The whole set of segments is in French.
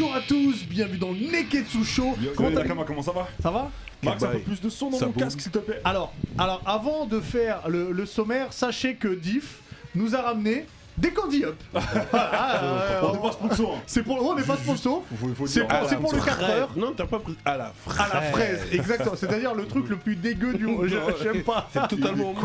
Bonjour à tous, bienvenue dans le Neketsu Show. Comment ça va? Ça va? Max, un peu plus de son dans mon casque s'il te plaît. Alors, avant de faire le sommaire, sachez que Diff nous a ramené des Candy Up. Voilà, on n'est pas sponsor. on n'est pas sponsor. Faut C'est pour le 4 heures. Non, t'as pas pris à la fraise. À la fraise, exactement. C'est-à-dire le truc le plus dégueu du monde. J'aime pas. C'est totalement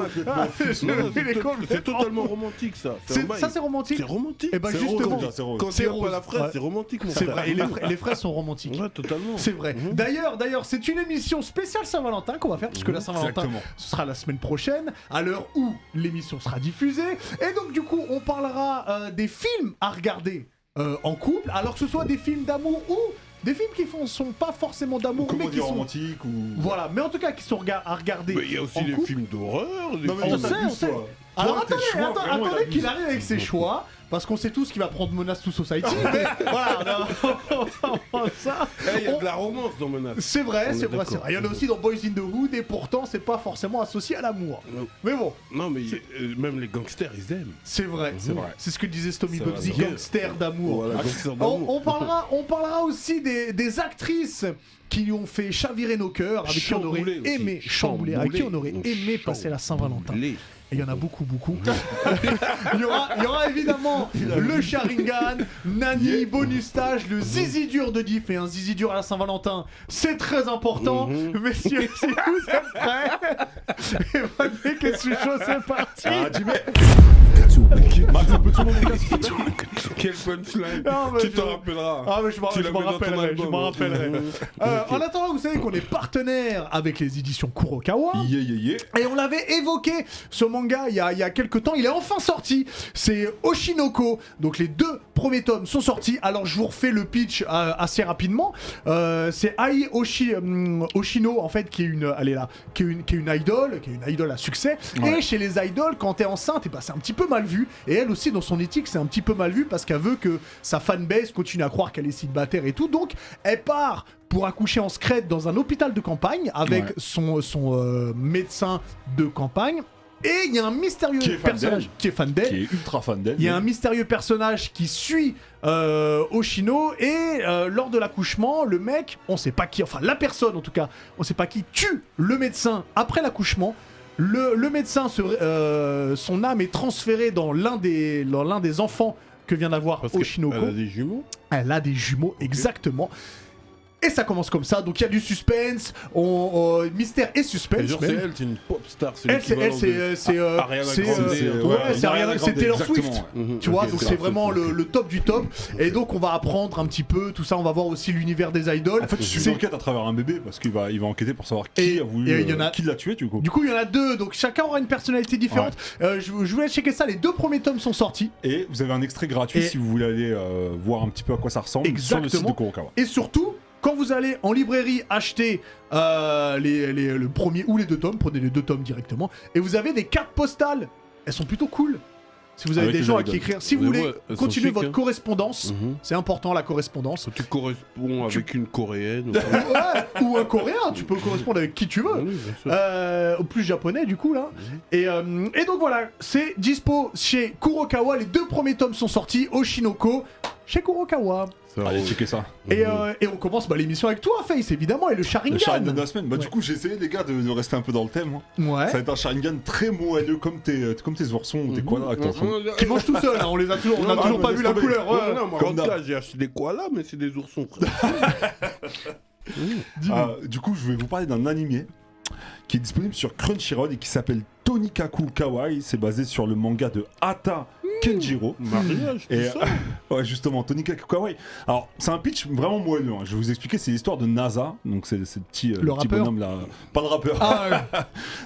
c'est totalement romantique ça. Ça c'est romantique. C'est romantique. Et bah C'est justement, rose, c'est rose. Quand c'est tu rose. pas la fraise, Ouais. c'est romantique mon c'est frère. vrai. Et les fraises sont romantiques. Ouais, totalement. C'est vrai. D'ailleurs, c'est une émission spéciale Saint-Valentin qu'on va faire, puisque la Saint-Valentin, Exactement. ce sera la semaine prochaine, à l'heure où l'émission sera diffusée. Et donc, du coup, on parlera des films à regarder en couple, alors que ce soit des films d'amour ou des films qui sont pas forcément d'amour, mais qui Comédie sont... romantique ou... Voilà, mais en tout cas, qui sont à regarder Mais il y a aussi en des couple. films d'horreur. Non mais On toi, sait, t'abuses, on sait. toi. Alors Toi, tes choix, vraiment, il attendez abuse. qu'il arrive avec ses choix, parce qu'on sait tous qu'il va prendre Menace to Society, mais voilà, ça... Il y a de la romance dans Menace. C'est vrai, On est c'est vrai, d'accord. c'est vrai. Il y en a aussi dans Boys in the Hood et pourtant c'est pas forcément associé à l'amour. Non. Mais bon, Non, mais même les gangsters, ils aiment. c'est vrai, C'est vrai. C'est ce que disait Stomy C'est Bugsy, vrai. gangster d'amour. Voilà, gangsters d'amour. On parlera aussi des actrices qui lui ont fait chavirer nos cœurs, avec qui on aurait Chamboulé aussi. aimé chambouler, avec qui on aurait Chamboulé. aimé passer la Saint-Valentin. Chamboulé. Et il y en a beaucoup. il y aura évidemment le Sharingan, Nani, bonus stage, le zizi dur de Diff et un zizi dur à la Saint-Valentin. C'est très important. Messieurs, si vous êtes prêts, et voilà, qu'est-ce que chaud, c'est parti. Ah, Jimmy. Max, un peu de son dans mon casque s'il te plaît. Quel punchline. Non, mais Tu je- te rappelleras. Ah mais je Tu m'en l'as mis dans ton rappellerai, album. En attendant, vous savez qu'on est partenaire avec les éditions Kurokawa. Yeah. Et on l'avait évoqué, ce manga, il y a quelques temps, il est enfin sorti. C'est Oshinoko, donc les 2 premiers tomes sont sortis. Alors je vous refais le pitch assez rapidement. C'est Ai Oshino, en fait, qui est une idole à succès. Ouais. Et chez les idoles, quand t'es enceinte, et bah, c'est un petit peu mal vu. Et elle aussi, dans son éthique, c'est un petit peu mal vu parce qu'elle veut que sa fanbase continue à croire qu'elle est célibataire et tout. Donc elle part pour accoucher en secret dans un hôpital de campagne avec Ouais. son médecin de campagne. Et il y a un mystérieux Qui est fan personnage d'elle. qui est fan d'elle. Qui est ultra fan d'elle. Il y a un mystérieux personnage qui suit Oshino et lors de l'accouchement, le mec, on sait pas qui, enfin la personne en tout cas, on sait pas qui tue le médecin après l'accouchement. Le médecin, son âme est transférée dans l'un des enfants que vient d'avoir Parce Oshinoko. qu'elle a des jumeaux. Elle a des jumeaux, exactement. Et ça commence comme ça, donc il y a du suspense, mystère et Et suspense. genre, même. c'est elle, c'est une pop star. Elle, c'est Ariana Grande. c'est Ariana- c'est Taylor exactement, Swift. ouais. Tu vois, Ok, donc ça, c'est vraiment le top du top. Et donc on va apprendre un petit peu tout ça. On va voir aussi l'univers des idoles. En fait, tu suis C'est- une enquête à travers un bébé parce qu'il va enquêter pour savoir qui Et- a voulu, et il y en a- qui l'a tué du coup. Du coup, il y en a 2, donc chacun aura une personnalité différente. Je voulais checker ça. Les 2 premiers tomes sont sortis. Et vous avez un extrait gratuit Et- si vous voulez aller voir un petit peu à quoi ça ressemble sur le site de Exactement. Kurokawa. Et surtout, quand vous allez en librairie acheter le premier ou les 2 tomes, prenez les 2 tomes directement. Et vous avez des cartes postales. Elles sont plutôt cool. Si vous avez Avec des les gens à idoles. qui écrire, si vous Mais voulez ouais, elles sont continuer chic, votre hein. correspondance, c'est important la correspondance. Tu corresponds avec une coréenne. Ouais, ou un coréen, tu peux correspondre avec qui tu veux. Oui, bien sûr. Au plus japonais du coup là. Et donc voilà, c'est dispo chez Kurokawa. Les 2 premiers tomes sont sortis. Oshinoko chez Kurokawa. Ça Allez, roule. checker ça. Et on commence l'émission avec toi, Face, évidemment, et le Sharingan. Le Sharingan de la semaine. Bah, Ouais. du coup, j'ai essayé, les gars, de rester un peu dans le thème. Hein. Ouais. Ça va être un Sharingan très moelleux comme tes oursons ou tes koalas que t'es en train de- Qui mange tout seul, hein, on les a toujours, on a Non, toujours mais pas laisse vu la tomber. couleur. Ouais. Non, moi, Comme en tout d'hab. cas, j'ai acheté des koalas, mais c'est des oursons. frère. Du coup, je vais vous parler d'un animé qui est disponible sur Crunchyroll et qui s'appelle Tonikaku Kawaii. C'est basé sur le manga de Hata Kenjiro. Mariage, tout Et ça. ouais, justement, Tonikaku Kawaii. Alors, c'est un pitch vraiment moelleux. Hein. Je vais vous expliquer. C'est l'histoire de NASA. Donc, c'est le petit, Le petit rappeur bonhomme là. Pas le rappeur. Ah, ouais.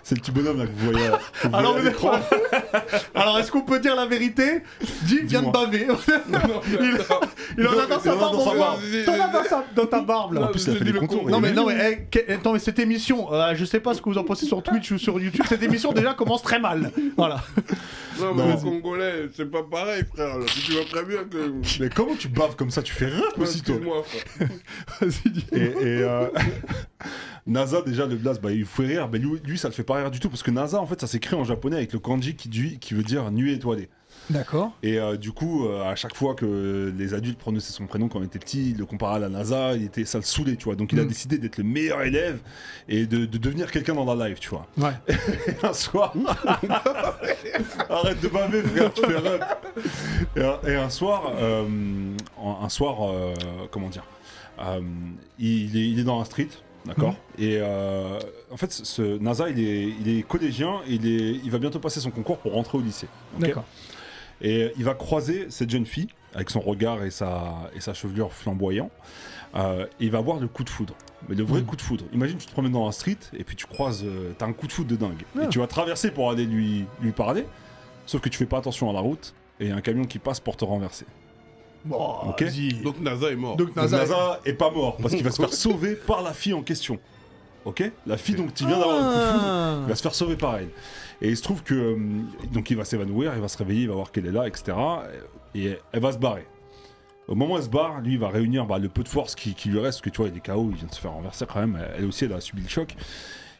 C'est le petit bonhomme là que vous voyez. Alors, à l'écran. Alors, est-ce qu'on peut dire la vérité? Jim vient de Dis-moi. baver. Il en a dans sa barbe. dans sa mon barbe. gars. T'en as dans ta barbe là. En plus, il a fait des contours. Non mais attends, mais cette émission, je sais pas ce que vous en pensez sur Twitch ou sur YouTube, cette émission déjà commence très mal. Voilà. Non, mais Non. le Congolais, c'est pas pareil, frère. Là. Tu vois très bien que. Mais comment tu baves comme ça? Tu fais rap aussi, toi. Excuse-moi, frère. Vas-y, dis. Et NASA, déjà, le blast, bah, il faut rire. Mais lui, ça le fait pas rire du tout parce que NASA, en fait, ça s'écrit en japonais avec le kanji qui veut dire nuée étoilée. D'accord. Et du coup, à chaque fois que les adultes prononçaient son prénom quand on était petit, il le comparaient à la NASA, ça le saoulait, tu vois. Donc il a décidé d'être le meilleur élève et de devenir quelqu'un dans la life, tu vois. Ouais. Et un soir, arrête de baver, frère, tu fais rep. Et un soir, comment dire, il est dans un street. D'accord. Et en fait, ce NASA, il est collégien et il va bientôt passer son concours pour rentrer au lycée. Okay. D'accord. Et il va croiser cette jeune fille avec son regard et sa chevelure flamboyant. Et il va avoir le coup de foudre. Mais le vrai coup de foudre. Imagine, tu te promènes dans un street et puis tu croises, t'as un coup de foudre de dingue. Et tu vas traverser pour aller lui parler. Sauf que tu fais pas attention à la route et il y a un camion qui passe pour te renverser. Bon, ok. Donc NASA est mort. Donc NASA est pas mort parce qu'il va se faire sauver par la fille en question. Ok. La fille donc qui vient d'avoir un coup de foudre, il va se faire sauver par elle. Et il se trouve que donc il va s'évanouir, il va se réveiller, il va voir qu'elle est là, etc. Et elle va se barrer. Au moment où elle se barre, lui il va réunir le peu de force qui lui reste, parce que tu vois il est KO, il vient de se faire renverser quand même. Elle aussi elle a subi le choc.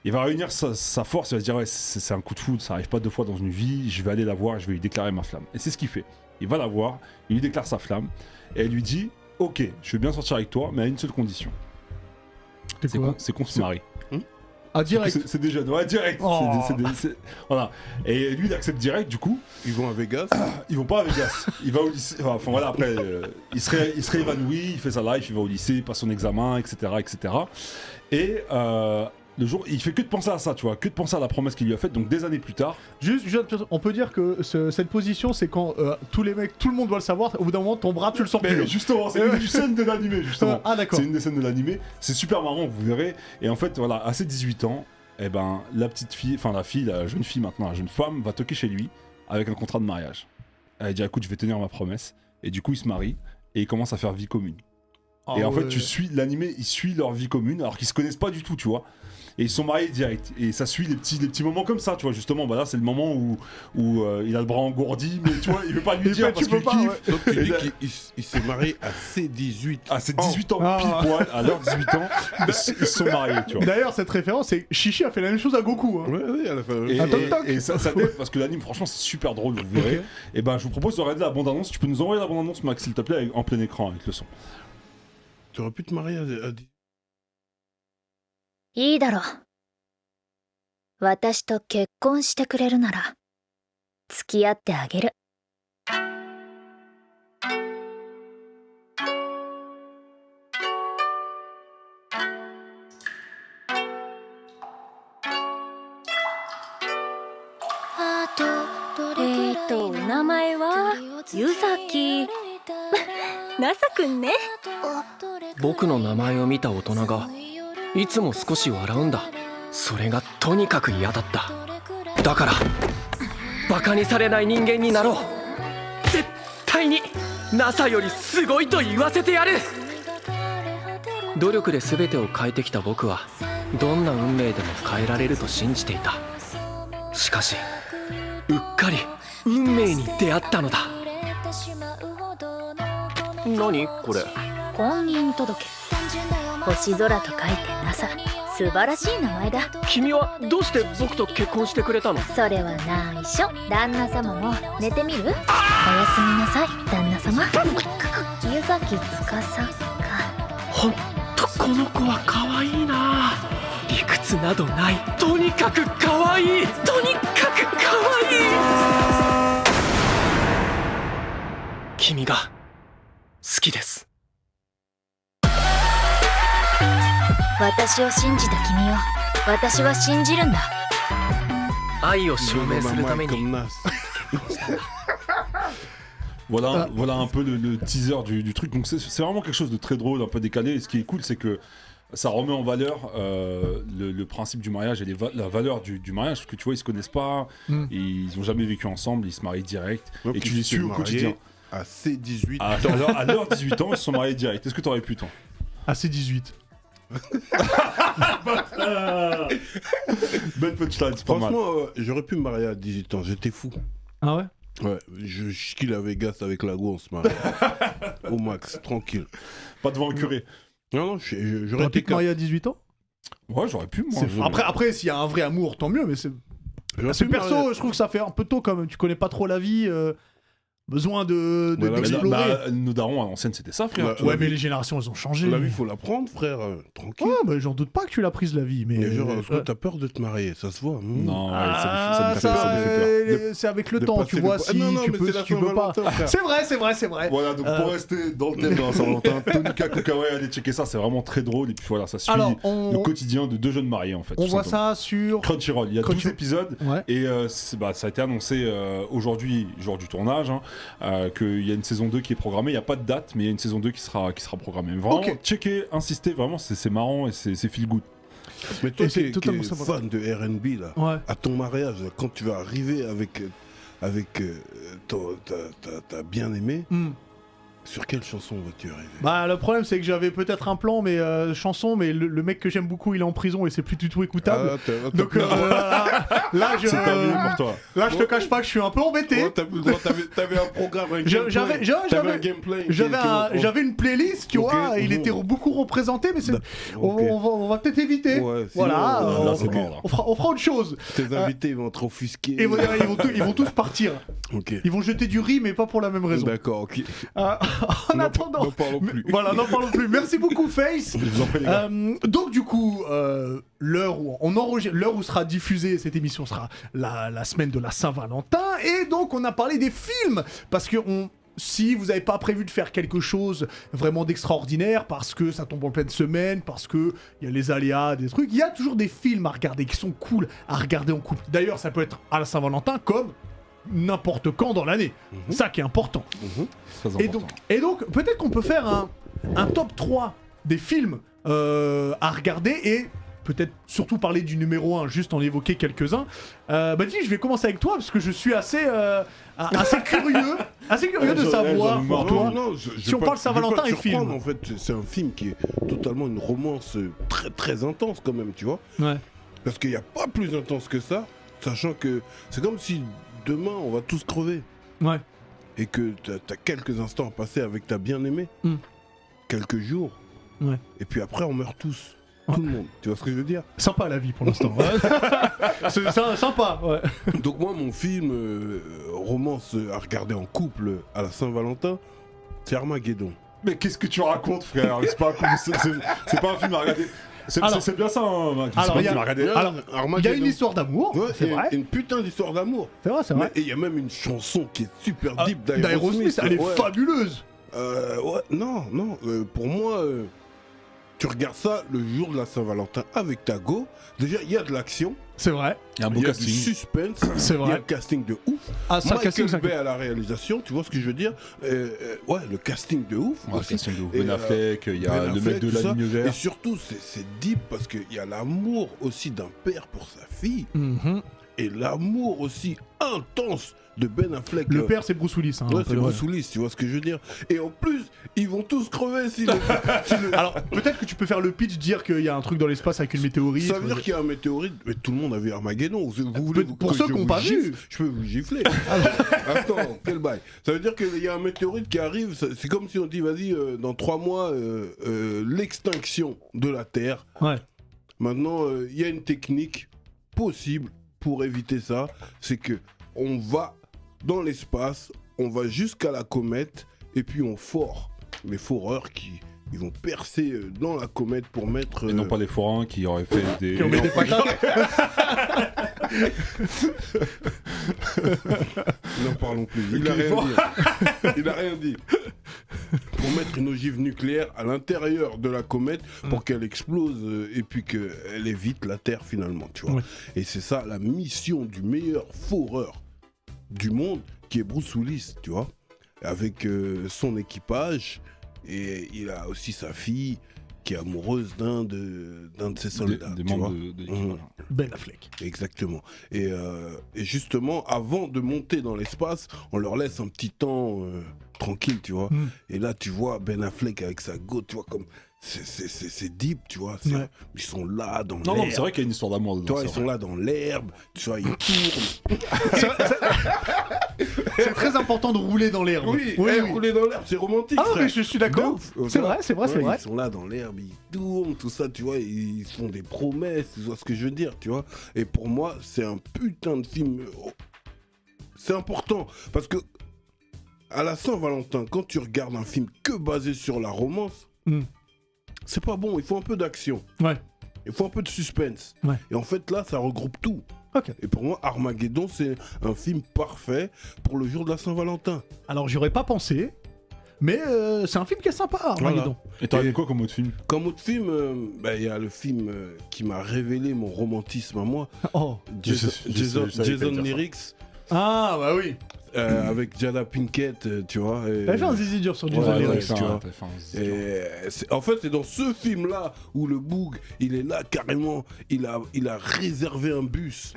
Il va réunir sa force, il va se dire ouais c'est un coup de foudre, ça arrive pas 2 fois dans une vie, je vais aller la voir et je vais lui déclarer ma flamme. Et c'est ce qu'il fait. Il va la voir, il lui déclare sa flamme et elle lui dit ok je vais bien sortir avec toi mais à une seule condition. C'est qu'on se marie. Ah, direct. C'est déjà direct. Oh. Voilà. Et lui, il accepte direct, du coup. Ils vont à Vegas. Ils vont pas à Vegas. Il va au lycée. Enfin voilà, après, il se réévanouit, il fait sa life, il va au lycée, il passe son examen, etc. etc. Et le jour, il fait que de penser à ça, tu vois, que de penser à la promesse qu'il lui a faite. Donc des années plus tard. Juste, on peut dire que cette position, c'est quand tous les mecs, tout le monde doit le savoir. Au bout d'un moment, ton bras, tu le sens plus. Mais justement, c'est une des scènes de l'animé, justement. Ah d'accord. C'est une des scènes de l'animé. C'est super marrant, vous verrez. Et en fait, voilà, à ses 18 ans, eh ben, la jeune fille maintenant, la jeune femme, va toquer chez lui avec un contrat de mariage. Elle dit écoute, je vais tenir ma promesse. Et du coup, ils se marient et ils commencent à faire vie commune. Et en fait, tu suis l'animé, ils suivent leur vie commune alors qu'ils se connaissent pas du tout, tu vois. Et ils sont mariés direct. Et ça suit les petits moments comme ça, tu vois. Justement, là, c'est le moment où il a le bras engourdi, mais tu vois, il veut pas lui dire parce qu'il kiffe. Ouais. Donc tu dis qu'il s'est marié à ses 18 ans. À ses 18 ans, pile poil, à leurs 18 ans, ils se sont mariés, tu vois. D'ailleurs, cette référence, c'est Chichi a fait la même chose à Goku. Hein. Ouais, à la fin. Et ça t'aide parce que l'anime, franchement, c'est super drôle, vous verrez. Okay. Et ben, je vous propose de regarder la bande-annonce. Tu peux nous envoyer la bande-annonce, Max, s'il te plaît, en plein écran avec le son. Tu aurais pu te marier à いいだろう。私と結婚してくれるなら付き合ってあげる。お名前はゆさき。なさくんね。僕の名前を見た大人がいつも少し笑うんだ。それがとにかく嫌だった。だからバカにされない人間になろう。絶対に NASA よりすごいと言わせてやる。努力で全てを変えてきた僕はどんな運命でも変えられると信じていた。しかしうっかり運命に出会ったのだ。何これ？婚姻届。星空と書いて NASA。素晴らしい名前だ。君はどうして僕と結婚してくれたの？それは内緒。旦那様も寝てみる？おやすみなさい、旦那様。湯崎司か。ほんとこの子は可愛いな。理屈などない。とにかく可愛い。とにかく可愛い。君が好きです。私を信じた君を私は信じるんだ。愛を証明するために。Voilà un peu le teaser du truc. Donc c'est vraiment quelque chose de très drôle, un peu décalé. Et ce qui est cool, c'est que ça remet en valeur le principe du mariage et la valeur du mariage. Parce que tu vois, ils se connaissent pas, ils ont jamais vécu ensemble, ils se marient direct. Donc, et tu les suis au quotidien. À ses 18 ans. À leurs 18 ans, ils se sont mariés direct. Est-ce que t'aurais pu, toi? À ses 18. Belle punchline, c'est pas mal. Franchement, j'aurais pu me marier à 18 ans, j'étais fou. Ah ouais? Ouais, je kill à Vegas avec la go, on se marie. Au max, tranquille. Pas devant un curé. Non, j'aurais été marié à 18 ans? Ouais, j'aurais pu, moi. Après, s'il y a un vrai amour, tant mieux, mais c'est perso, je trouve que ça fait un peu tôt, comme tu connais pas trop la vie. besoin Voilà, d'explorer. Nos darons à l'ancienne, c'était ça, frère. Ouais, Ouais, mais les générations, elles ont changé. La vie, faut la prendre, frère. Tranquille. Ouais, bah, j'en doute pas que tu l'as prise, la vie. Mais Mais genre, est-ce que t'as peur de te marier? Ça se voit. Non, ouais, Ah, ça me fait peur. c'est avec le De temps, passer tu le vois, po- si non, non, tu mais peux, c'est si la tu peux pas. Saint-Valentin, frère. C'est vrai. Voilà, donc pour rester dans le thème de la Saint-Valentin, Tonika Kokawai, allez checker ça, c'est vraiment très drôle. Et puis voilà, ça suit Alors, le quotidien de deux jeunes mariés en fait. on tout voit simplement. ça sur. Crunchyroll, il y a 12 Crunchyroll. épisodes. Ouais. Et ça a été annoncé aujourd'hui, jour du tournage, qu'il y a une saison 2 qui est programmée. Il n'y a pas de date, mais il y a une saison 2 qui sera programmée. Vraiment, Ok. checker, insistez, vraiment, c'est marrant et c'est feel good. Mais toi Et c'est qui totalement es ça. fan de R&B, là, Ouais. à ton mariage, là, quand tu vas arriver avec ta bien-aimée, sur quelle chanson vas-tu arriver? Bah, le problème, c'est que j'avais peut-être un plan, mais chanson, mais le mec que j'aime beaucoup, il est en prison et c'est plus du tout écoutable. Ah, t'as Donc là, je. C'est terminé pour toi. Là, je te cache pas que je suis un peu embêté. Ouais, t'as plus le droit, t'avais un programme, un gameplay. T'avais un gameplay. J'avais une playlist, tu Ok, vois, il était beaucoup représenté, mais c'est. Ok. On va peut-être éviter. Ouais, sinon, Voilà, là, c'est mort, là. on fera autre chose. Tes invités ils vont être offusqués. Et ils vont tous partir. Ok. Ils vont jeter du riz, mais pas pour la même raison. D'accord, ok. En attendant. N'en parlons plus. Voilà, n'en parlons plus. Merci beaucoup, Face. Je vous en prie, les gars. Donc du coup, l'heure où sera diffusée cette émission sera la semaine de la Saint-Valentin, et donc on a parlé des films parce que si vous n'avez pas prévu de faire quelque chose vraiment d'extraordinaire, parce que ça tombe en pleine semaine, parce que il y a les aléas, des trucs, il y a toujours des films à regarder qui sont cool à regarder en couple. D'ailleurs, ça peut être à la Saint-Valentin comme n'importe quand dans l'année. Ça qui est important. Très Et important. donc peut-être qu'on peut faire un top 3 des films à regarder, et peut-être surtout parler du numéro 1, juste en évoquer quelques-uns. Dis, je vais commencer avec toi, parce que je suis assez curieux de savoir pour toi. Si on parle Saint-Valentin et film. En fait, c'est un film qui est totalement une romance très très intense quand même, tu vois. Ouais. Parce qu'il n'y a pas plus intense que ça, sachant que c'est comme si demain on va tous crever. Ouais. Et que t'as quelques instants à passer avec ta bien-aimée. Quelques jours. Ouais. Et puis après on meurt tous. Ouais. Tout le monde. Tu vois ce que je veux dire? Sympa la vie pour l'instant. C'est sympa, ouais. Donc moi mon film romance à regarder en couple à la Saint-Valentin, c'est Armageddon. Mais qu'est-ce que tu racontes, frère? C'est pas un film à regarder. Alors- C'est bien ça, hein. Alors, C'est il y pas un a- film à regarder. Alors, il y a Armageddon. une histoire d'amour, Ouais, c'est vrai. une putain d'histoire d'amour. C'est vrai, c'est vrai. Et il y a même une chanson qui est super deep D'Aerosmith, elle est ouais. fabuleuse. Ouais, non, pour moi, tu regardes ça le jour de la Saint-Valentin avec ta go. Déjà, il y a de l'action, C'est vrai, Il y a un beau il y a du casting. suspense, c'est il y a vrai. le casting de ouf. Ah, ça, casting, Michael ça. Bay à la réalisation, tu vois ce que je veux dire? Ouais, le casting de ouf. Ouais, aussi. casting de ouf. Et, Ben Affleck, il y a Ben le mec Affleck, de tout la ça. ligne Et verte. surtout, c'est deep parce qu'il y a l'amour aussi d'un père pour sa fille Mhm. et l'amour aussi intense de Ben Affleck. Le père, c'est Bruce Willis. Hein, Ouais, un peu, c'est Bruce Willis, tu vois ce que je veux dire. Et en plus, ils vont tous crever si le... Alors, peut-être que tu peux faire le pitch, dire qu'il y a un truc dans l'espace avec une météorite. Ça veut dire qu'il y a un météorite, mais tout le monde a vu Armageddon. Vous voulez Pour que ceux je qui n'ont vous pas gifle vu. Je peux vous gifler. Attends, quel bail. Ça veut dire qu'il y a un météorite qui arrive, c'est comme si on dit, vas-y, dans 3 mois, l'extinction de la Terre. Ouais. Maintenant, il y a une technique possible pour éviter ça, c'est que on va dans l'espace, on va jusqu'à la comète, et puis on fore les foreurs qui ils vont percer dans la comète pour mettre... Et non pas les forains qui auraient fait des... Qui ont mis des patates. N'en parlons plus. Il a rien dit. Il a rien dit. Pour mettre une ogive nucléaire à l'intérieur de la comète pour qu'elle explose et puis qu'elle évite la Terre finalement, tu vois. Ouais. Et c'est ça la mission du meilleur foreur du monde qui est Bruce Willis, tu vois. Avec son équipage et il a aussi sa fille qui est amoureuse d'un de ses soldats. Des tu membres vois. de l'équipage. Ben Affleck. Exactement. Et justement, avant de monter dans l'espace, on leur laisse un petit temps tranquille, tu vois. Et là, tu vois Ben Affleck avec sa go, tu vois, comme... C'est deep, tu vois. Ouais. Ils sont là dans Non, l'herbe. mais c'est vrai qu'il y a une histoire d'amour Tu dedans. vois, c'est ils sont vrai. là dans l'herbe, tu vois, ils tournent. C'est très important de rouler dans l'herbe. Rouler dans l'herbe, c'est romantique. Ah, frère. mais je suis d'accord. De ouf. C'est vrai, c'est vrai, c'est Ouais, vrai. Ils sont là dans l'herbe, ils tournent, tout ça, tu vois, ils font des promesses, tu vois ce que je veux dire, tu vois. Et pour moi, c'est un putain de film. C'est important, parce que à la Saint-Valentin, quand tu regardes un film que basé sur la romance, c'est pas bon, il faut un peu d'action. Ouais. Il faut un peu de suspense. Ouais. Et en fait, là, ça regroupe tout. Ok. Et pour moi, Armageddon, c'est un film parfait pour le jour de la Saint-Valentin. Alors, j'y aurais pas pensé, mais c'est un film qui est sympa, Armageddon. Et t'as regardé quoi comme autre film? Comme autre film, il y a le film qui m'a révélé mon romantisme à moi, Oh. Je savais pas Jason dire ça. Lyrics, Ah, bah oui. avec Jada Pinkett, tu vois. et- T'avais fait un zizi dur sur Jason Ouais, Lyrics. tu vois. t'as fait un zizi. Et en fait, c'est dans ce film-là où le Boog, il est là carrément, il a réservé un bus.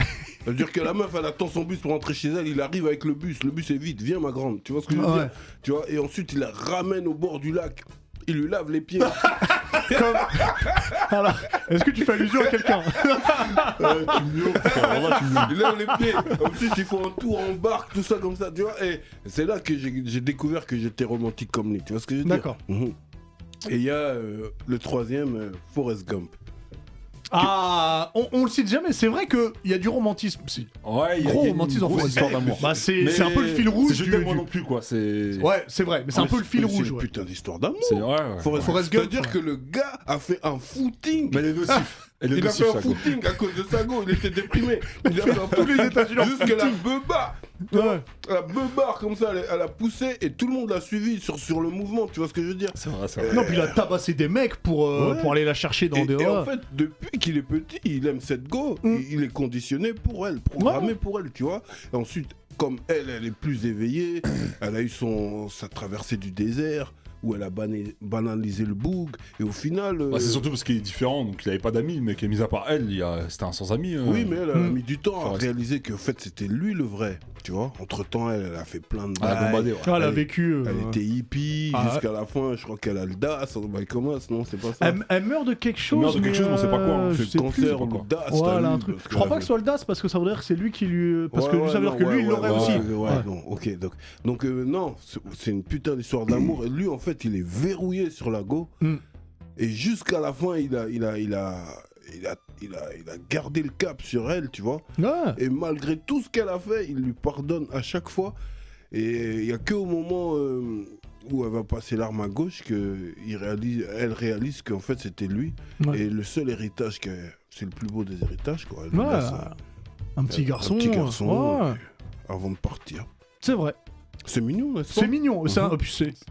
Ça veut dire que la meuf, elle attend son bus pour rentrer chez elle, il arrive avec le bus est vide, viens ma grande, tu vois ce que je veux Ouais. dire, tu vois. Et ensuite, il la ramène au bord du lac, il lui lave les pieds. Alors, est-ce que tu fais allusion à quelqu'un? Tu miaules, frère, voilà, tu miaules. Il lève les pieds. Ensuite, ils font un tour en barque, tout ça comme ça, tu vois. Et c'est là que j'ai découvert que j'étais romantique comme lui, tu vois ce que je veux dire. D'accord. Et il y a le troisième, Forrest Gump. Ah, on le cite jamais, c'est vrai qu'il y a du romantisme. Ouais, il y a Gros une romantisme en grosse Forrest histoire Gump. d'amour. Bah, c'est Mais un peu le fil rouge. C'est Je du- t'aime moi du- non plus, quoi. C'est. Ouais, c'est vrai, mais c'est un peu le fil rouge. C'est une Ouais. putain d'histoire d'amour. C'est ouais, ouais. Forrest Gump, C'est-à-dire ouais. que le gars a fait un footing. Mais elle est nocif. Elle est Il a nocif, fait un ça, quoi. footing à cause de sa go, il était déprimé. Il a fait un tous les États-Unis jusqu'à la beuba. Ouais. La beuba comme ça, elle a poussé et tout le monde l'a suivi sur le mouvement, tu vois ce que je veux dire. C'est vrai, c'est vrai. Non, puis il a tabassé des mecs pour aller la chercher dans des... Et en fait, depuis qu'il est petit, il aime cette go. Il est conditionné pour elle, programmé pour elle, tu vois. Et ensuite, comme elle est plus éveillée, elle a eu sa traversée du désert où elle a banalisé le boug. Et au final. Bah, c'est surtout parce qu'il est différent, donc il avait pas d'amis, mais mis à part elle, c'était un sans-amis. Oui, mais elle a mis du temps à Forrest. réaliser qu'en fait c'était lui le vrai, tu vois. Entre-temps, elle a fait plein de Elle a bails. bombardé, ouais. Ah, elle a vécu... Elle était hippie Ah, jusqu'à la fin, je crois qu'elle a le DAS, comment non, c'est pas ça. Elle meurt de quelque chose. Elle meurt de quelque chose, mais on sait pas quoi, hein. je C'est sais plus. Cancer pas ou quoi. le DAS, Voilà, t'as un vu, truc. parce Je crois pas que ce soit le DAS parce que ça voudrait dire que c'est lui qui lui. Parce que lui, ça veut dire que lui, il l'aurait aussi. Ouais, non, ok. Donc non, c'est une putain d'histoire d'amour. Et lui, en fait, il est verrouillé sur la go. Et jusqu'à la fin, il a gardé le cap sur elle, tu vois. Ouais. Et malgré tout ce qu'elle a fait, il lui pardonne à chaque fois. Et il n'y a qu'au moment où elle va passer l'arme à gauche elle réalise qu'en fait c'était lui. Ouais. Et le seul héritage, c'est le plus beau des héritages, quoi. Elle lui Ouais. laisse Un petit garçon. un petit garçon Ouais. avant de partir. C'est vrai. C'est mignon, n'est-ce pas? C'est mignon.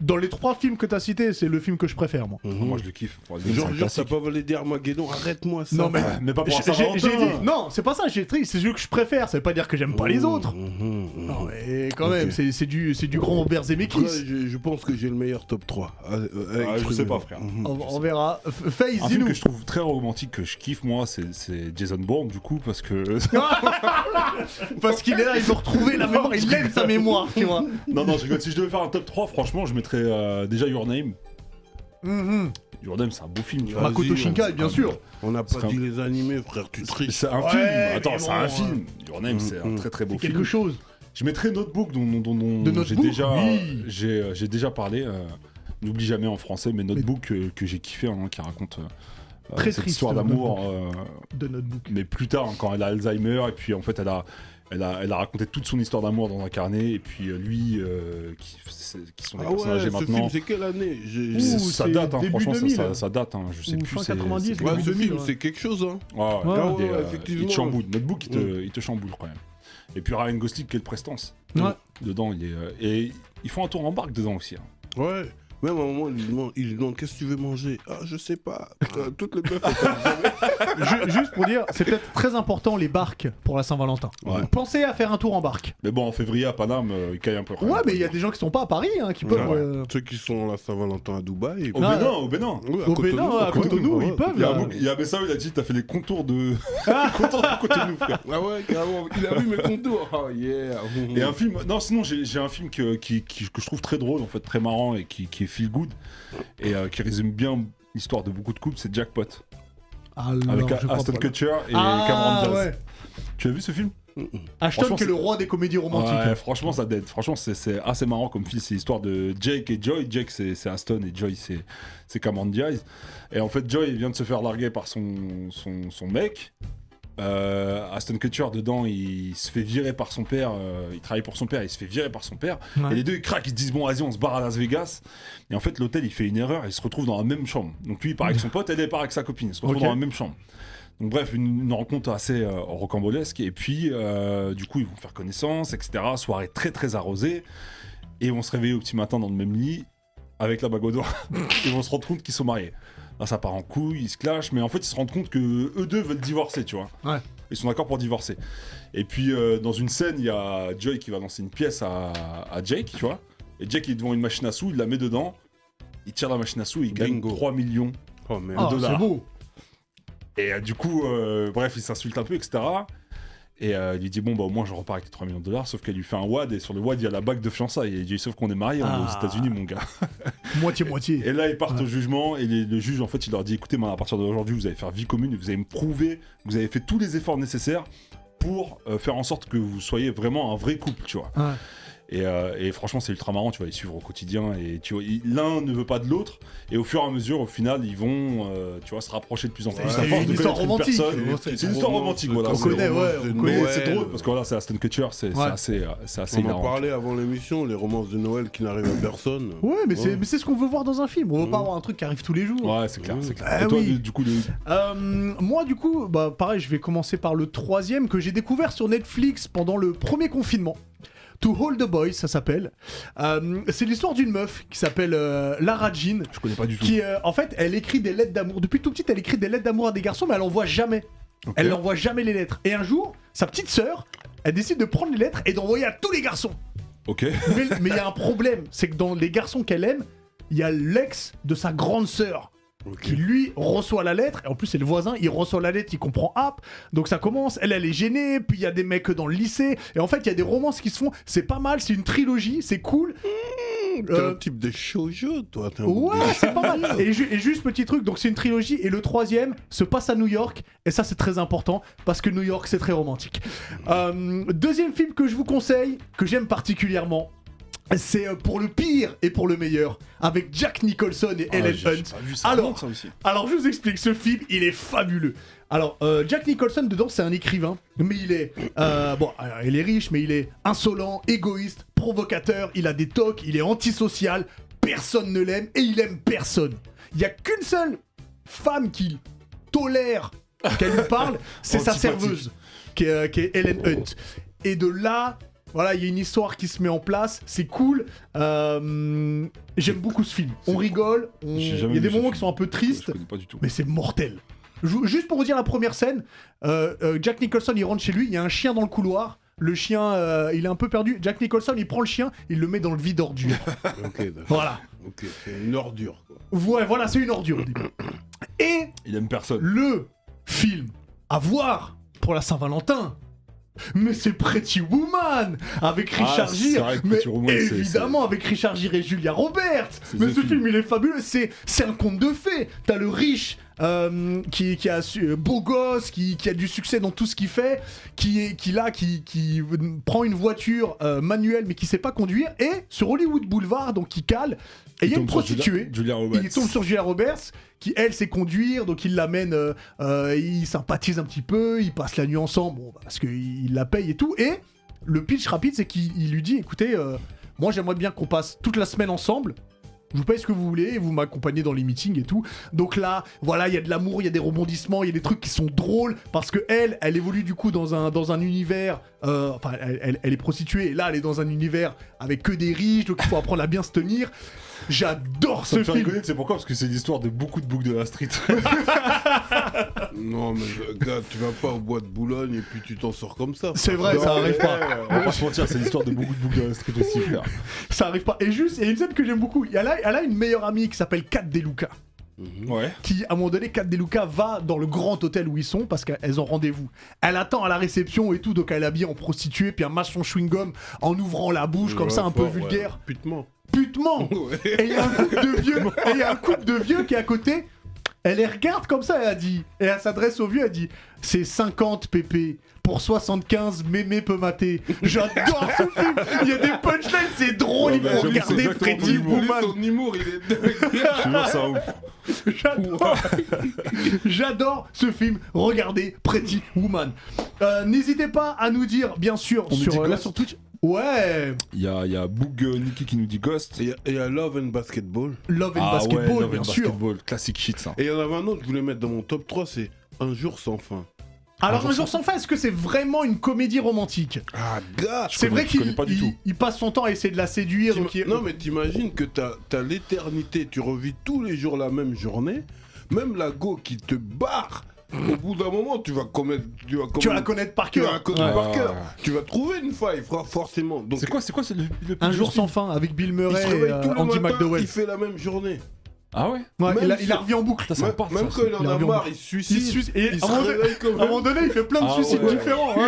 Dans les 3 films que t'as cités, c'est le film que je préfère, moi. Moi, je le kiffe. Forrest Gump, c'est un Genre, classique. t'as pas validé Armageddon, arrête-moi ça. Non, mais- Mais pas pour J'ai Saint-Valentin. dit. Non, c'est pas ça, c'est celui que je préfère. Ça veut pas dire que j'aime pas les autres. Non, mais quand même, Ok. c'est du grand Robert Ouais, Zemeckis. je pense que j'ai le meilleur top 3. je sais pas, frère. On verra. Faye, Un film dis-nous. que je trouve très romantique, que je kiffe, moi, c'est Jason Bourne, du coup, parce que. Parce qu'il est là, il veut retrouver la mémoire. Il aime sa mémoire, tu vois. Non, je rigole. Si je devais faire un top 3, franchement, je mettrais déjà Your Name. Your Name, c'est un beau film, tu vois. Makoto Shinkai, bien sûr. On n'a C'est pas un- dit les animés, frère, tu Mais triches. c'est un Ouais, film. mais Attends, c'est bon, un film. Your Name, c'est un très très beau C'est film. quelque chose. Je mettrais Notebook, dont De j'ai Notebook, déjà, oui. j'ai déjà parlé. N'oublie jamais en français, mais Notebook que j'ai kiffé, hein, qui raconte Très cette triste, histoire d'amour. De Notebook. Mais plus tard, hein, quand elle a Alzheimer, et puis en fait, elle a raconté toute son histoire d'amour dans un carnet, et puis lui, qui sont des Ah personnages ouais, et ce film, maintenant. c'est quelle année? Ouh, Ça c'est date, hein, début franchement, 2000. ça date, hein, je sais Ou plus. fin 90, c'est- Ouais, début ce 2000, film, ouais. c'est quelque chose, hein. Ouais, Ouais, effectivement. il te chamboule. Notebook, il te chamboule quand même. Et puis Ryan Gosling, quelle prestance. Ouais. Dedans, il est. Et ils font un tour en barque dedans aussi. Hein. Ouais. Même à un moment, il lui demande qu'est-ce que tu veux manger. Ah, je sais pas. Toutes les meufs, elles savent jamais. Juste pour dire, c'est peut-être très important les barques pour la Saint-Valentin. Ouais. Pensez à faire un tour en barque. Mais bon, en février à Paname, il caille un peu. quand Ouais, même. mais il y a des gens qui sont pas à Paris, hein, qui peuvent. Ouais. Ceux qui sont la Saint-Valentin à Dubaï. Au Ah, Bénin, au Bénin. Oui, Au Bénin, à Cotonou, ils peuvent. Il y a, là. il y a Bessao, il a dit t'as fait les contours de. contours de Cotonou, frère. Ah ouais, carrément. Il a vu mes contours. Oh yeah. Et un film. Non, sinon, j'ai un film que je trouve très drôle, en fait, très marrant et qui est feel good. Et qui résume bien l'histoire de beaucoup de couples, c'est Jackpot. Alors, Avec je crois Aston pas. Kutcher et Ah, Cameron Diaz. ouais. Tu as vu ce film? Ashton Franchement, qui est le c'est- roi des comédies romantiques. Ouais, franchement, ça dead. Franchement, c'est assez marrant comme film. C'est l'histoire de Jake et Joy. Jake, c'est Aston et Joy, c'est Cameron Diaz. Et en fait, Joy vient de se faire larguer par son mec. Aston Kutcher, dedans, il se fait virer par son père. Il travaille pour son père, il se fait virer par son père. Ouais. Et les deux, ils craquent, ils se disent bon, vas-y, on se barre à Las Vegas. Et en fait, l'hôtel, il fait une erreur, il se retrouve dans la même chambre. Donc lui, il part avec son pote, elle part avec sa copine. Ils se retrouvent Ok. dans la même chambre. Donc bref, une rencontre assez rocambolesque. Et puis, du coup, ils vont faire connaissance, etc. Soirée très très arrosée. Et ils vont se réveiller au petit matin dans le même lit, avec la bague au doigt. Ils vont se rendre compte qu'ils sont mariés. Là, ça part en couille, ils se clashent, mais en fait, ils se rendent compte que eux deux veulent divorcer, tu vois. Ouais. Ils sont d'accord pour divorcer. Et puis, dans une scène, il y a Joy qui va lancer une pièce à Jake, tu vois. Et Jake, il est devant une machine à sous, il la met dedans, il tire la machine à sous et il gagne Bingo. 3 millions. Oh merde. Ah, $. c'est beau. Et du coup, bref, il s'insulte un peu, etc. Et il lui dit, bon, bah au moins, je repars avec les 3 millions de $, sauf qu'elle lui fait un WAD, et sur le WAD, il y a la bague de fiançailles. Et il dit, sauf qu'on est mariés, on est aux États-Unis, mon gars. Moitié-moitié. Et là, ils partent au jugement, et le juge, en fait, il leur dit, écoutez, moi, à partir d'aujourd'hui, vous allez faire vie commune, et vous allez me prouver que vous avez fait tous les efforts nécessaires pour faire en sorte que vous soyez vraiment un vrai couple, tu vois. Ouais. Et franchement, c'est ultra marrant, tu vas les suivre au quotidien, et tu vois, l'un ne veut pas de l'autre, et au fur et à mesure, au final, ils vont, tu vois, se rapprocher de plus en plus. C'est À force une de histoire connaître une romantique. personne. C'est une histoire romantique, voilà. On c'est- connaît, ouais, on de connaît. Mais Noël. c'est drôle, parce que voilà, c'est Aston Kutcher, c'est Ouais. assez On en hilarant. parlait avant l'émission, les romances de Noël qui n'arrivent à personne. Ouais, mais c'est ce qu'on veut voir dans un film. On veut pas avoir un truc qui arrive tous les jours. Ouais, c'est clair, c'est clair. Ah Et toi, oui. du coup, Moi, du coup, bah pareil, je vais commencer par le troisième que j'ai découvert sur Netflix pendant le premier confinement. To Hold the Boys, ça s'appelle. C'est l'histoire d'une meuf qui s'appelle Lara Jean, je connais pas du tout. qui, en fait, elle écrit des lettres d'amour. Depuis tout petite, elle écrit des lettres d'amour à des garçons, mais elle envoie jamais. Ok. Elle n'envoie jamais les lettres. Et un jour, sa petite sœur, elle décide de prendre les lettres et d'envoyer à tous les garçons. Ok. Mais il y a un problème, c'est que dans les garçons qu'elle aime, il y a l'ex de sa grande sœur Ok. qui lui reçoit la lettre, et en plus c'est le voisin, il reçoit la lettre, il comprend hop, donc ça commence, elle est gênée, puis il y a des mecs dans le lycée, et en fait il y a des romances qui se font, c'est pas mal, c'est une trilogie, c'est cool. T'es un type de shoujo, toi. T'es un Ouais, c'est pas mal. Et juste petit truc, donc c'est une trilogie, et le troisième se passe à New York, et ça c'est très important, parce que New York c'est très romantique. Deuxième film que je vous conseille, que j'aime particulièrement, c'est Pour le pire et pour le meilleur, avec Jack Nicholson et Ellen j'ai Hunt. pas vu ça. Alors, remonte, ça aussi. Alors je vous explique, ce film, il est fabuleux. Alors, Jack Nicholson, dedans, c'est un écrivain, mais il est... il est riche, mais il est insolent, égoïste, provocateur, il a des tocs, il est antisocial, personne ne l'aime, et il aime personne. Il y a qu'une seule femme qui tolère qu'elle lui parle, c'est sa Antipathique. serveuse, qui est Ellen Hunt. Et de là... Voilà, il y a une histoire qui se met en place, c'est cool. J'aime beaucoup ce film. On rigole, J'ai il jamais y a des vu ce moments film. qui sont un peu Je tristes, connais pas du tout. mais c'est mortel. Juste pour vous dire la première scène, Jack Nicholson il rentre chez lui, il y a un chien dans le couloir. Le chien, il est un peu perdu. Jack Nicholson, il prend le chien, il le met dans le vide ordure. Ok, d'accord. Voilà. Ok, c'est une ordure, quoi. Ouais, voilà, c'est une ordure au début. Et Il aime personne. le film à voir pour la Saint-Valentin. Mais c'est Pretty Woman avec Richard c'est Gere. vrai que Mais Pretty Woman, c'est- évidemment avec Richard Gere et Julia Roberts. C'est Mais the ce film. film il est fabuleux. C'est un conte de fées. T'as le riche qui a beau gosse, qui a du succès dans tout ce qu'il fait, qui prend une voiture manuelle mais qui sait pas conduire, et sur Hollywood Boulevard donc qui cale, et il y a une tombe sur prostituée. Julia Roberts. Il tombe sur Julia Roberts, qui elle sait conduire, donc il l'amène, il sympathise un petit peu, ils passent la nuit ensemble, bon, parce qu'il la paye et tout. Et le pitch rapide, c'est qu'il lui dit, écoutez, moi j'aimerais bien qu'on passe toute la semaine ensemble. Je vous paye ce que vous voulez, vous m'accompagnez dans les meetings et tout. Donc là, voilà, il y a de l'amour, il y a des rebondissements, il y a des trucs qui sont drôles, parce que elle évolue du coup dans un univers, enfin, elle est prostituée, et là, elle est dans un univers avec que des riches, donc il faut apprendre à bien se tenir. J'adore Ça ce me fait film. rigoler, c'est pourquoi? Parce que c'est l'histoire de beaucoup de boucs de la street. Non, mais gars, tu vas pas au bois de Boulogne et puis tu t'en sors comme ça. C'est vrai, ça arrive pas. On va pas se mentir, c'est l'histoire de beaucoup de boucs de la street aussi, frère. Ça arrive pas. Et juste, il y a une scène que j'aime beaucoup. Elle a une meilleure amie qui s'appelle Kat DeLuca. Ouais. Qui, à un moment donné, Kat DeLuca va dans le grand hôtel où ils sont parce qu'elles ont rendez-vous. Elle attend à la réception et tout, donc elle est habillée en prostituée, puis elle mâche son chewing-gum en ouvrant la bouche, comme ça, un peu vulgaire. Putement. Putement. Ouais. Et il y a un couple de vieux, qui est à côté. Elle les regarde comme ça, elle s'adresse au vieux, elle dit c'est 50 pépé. Pour 75, mémé peut mater. J'adore ce film. Il y a des punchlines, c'est drôle. Ouais, Il bah, faut j'avoue, regarder c'est exactement Pretty ton humour. Woman. Son humour, il est dingue. Je te jure, ça ouf. J'adore ce film. Regardez Pretty Woman. N'hésitez pas à nous dire, bien sûr, On nous dit là Ghost. sur Twitch. Ouais, Il y a Boog Nikki qui nous dit Ghost. Et il y a Love and Basketball. Love and Ah Basketball, ouais, Love bien and sûr. Basketball, classique shit ça. Et il y en avait un autre que je voulais mettre dans mon top 3, c'est Un jour sans fin. Alors, Un jour sans fin, est-ce que c'est vraiment une comédie romantique? Ah, gars C'est vrai je connais pas du tout. qu'il passe son temps à essayer de la séduire. donc il- Non, mais t'imagines que t'as l'éternité, tu revis tous les jours la même journée, même la go qui te barre, au bout d'un moment, tu vas Tu vas la connaître par tu vas cœur. la connaître Ouais. par cœur. Tu vas trouver une faille, forcément. Donc, C'est quoi le Un jour sans fin avec Bill il Murray se et réveille tout le Andy matin, McDowell. il fait la même journée. Ah ouais Ouais, Même il a revu en boucle. Ça me parle, Même ça, quand il en il a revient marre, en- il se suicide. Et Il à se un moment réveille quand À un moment même. donné, il fait plein de Ah suicides ouais. différents. Ouais,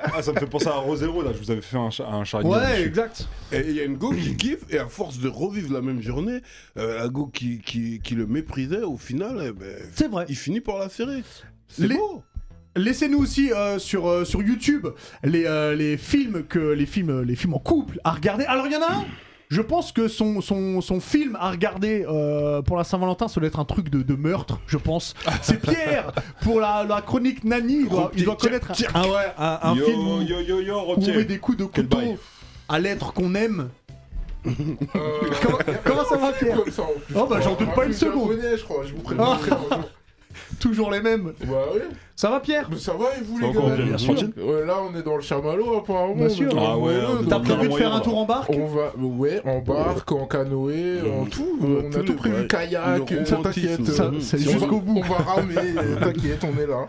Ah, ça me fait penser à Rosero là, je vous avais fait un charnier. ouais dessus. exact. Et il y a une go qui kiffe, et à force de revivre la même journée, la go qui le méprisait, au final, eh ben, C'est vrai. il finit par la serrer. C'est Les- beau. Laissez-nous aussi sur YouTube les films en couple à regarder. Alors il y en a un. Je pense que son film à regarder pour la Saint-Valentin, ça doit être un truc de meurtre, je pense. C'est Pierre pour la chronique Nani. Il doit connaître un Yo, film où yo, yo, yo, où on met Rotier. des coups de Quel couteau bail. à l'être qu'on aime. Comment ça va, Pierre? Comme ça, en plus, Oh, bah, je j'en crois. doute pas Un une film seconde. japonais, je crois. Je vous Ah. préviens. Bonjour. Toujours les mêmes. Bah oui. Ça va, Pierre? Mais ça va et vous Ça les va encore gars? bien, bien sûr. Ouais, là on est dans le chamallow apparemment. Bien on est sûr. dans le Ah ouais, moelleux, on est donc T'as dans prévu de moyen, faire un là. tour en barque? on va, ouais, en barque, en canoë, en tout. On a tous tout les prévu, bails. kayak, Le ça romantisme. t'inquiète. Ça, c'est on jusqu'au va- bout. On va ramer, t'inquiète, on est là.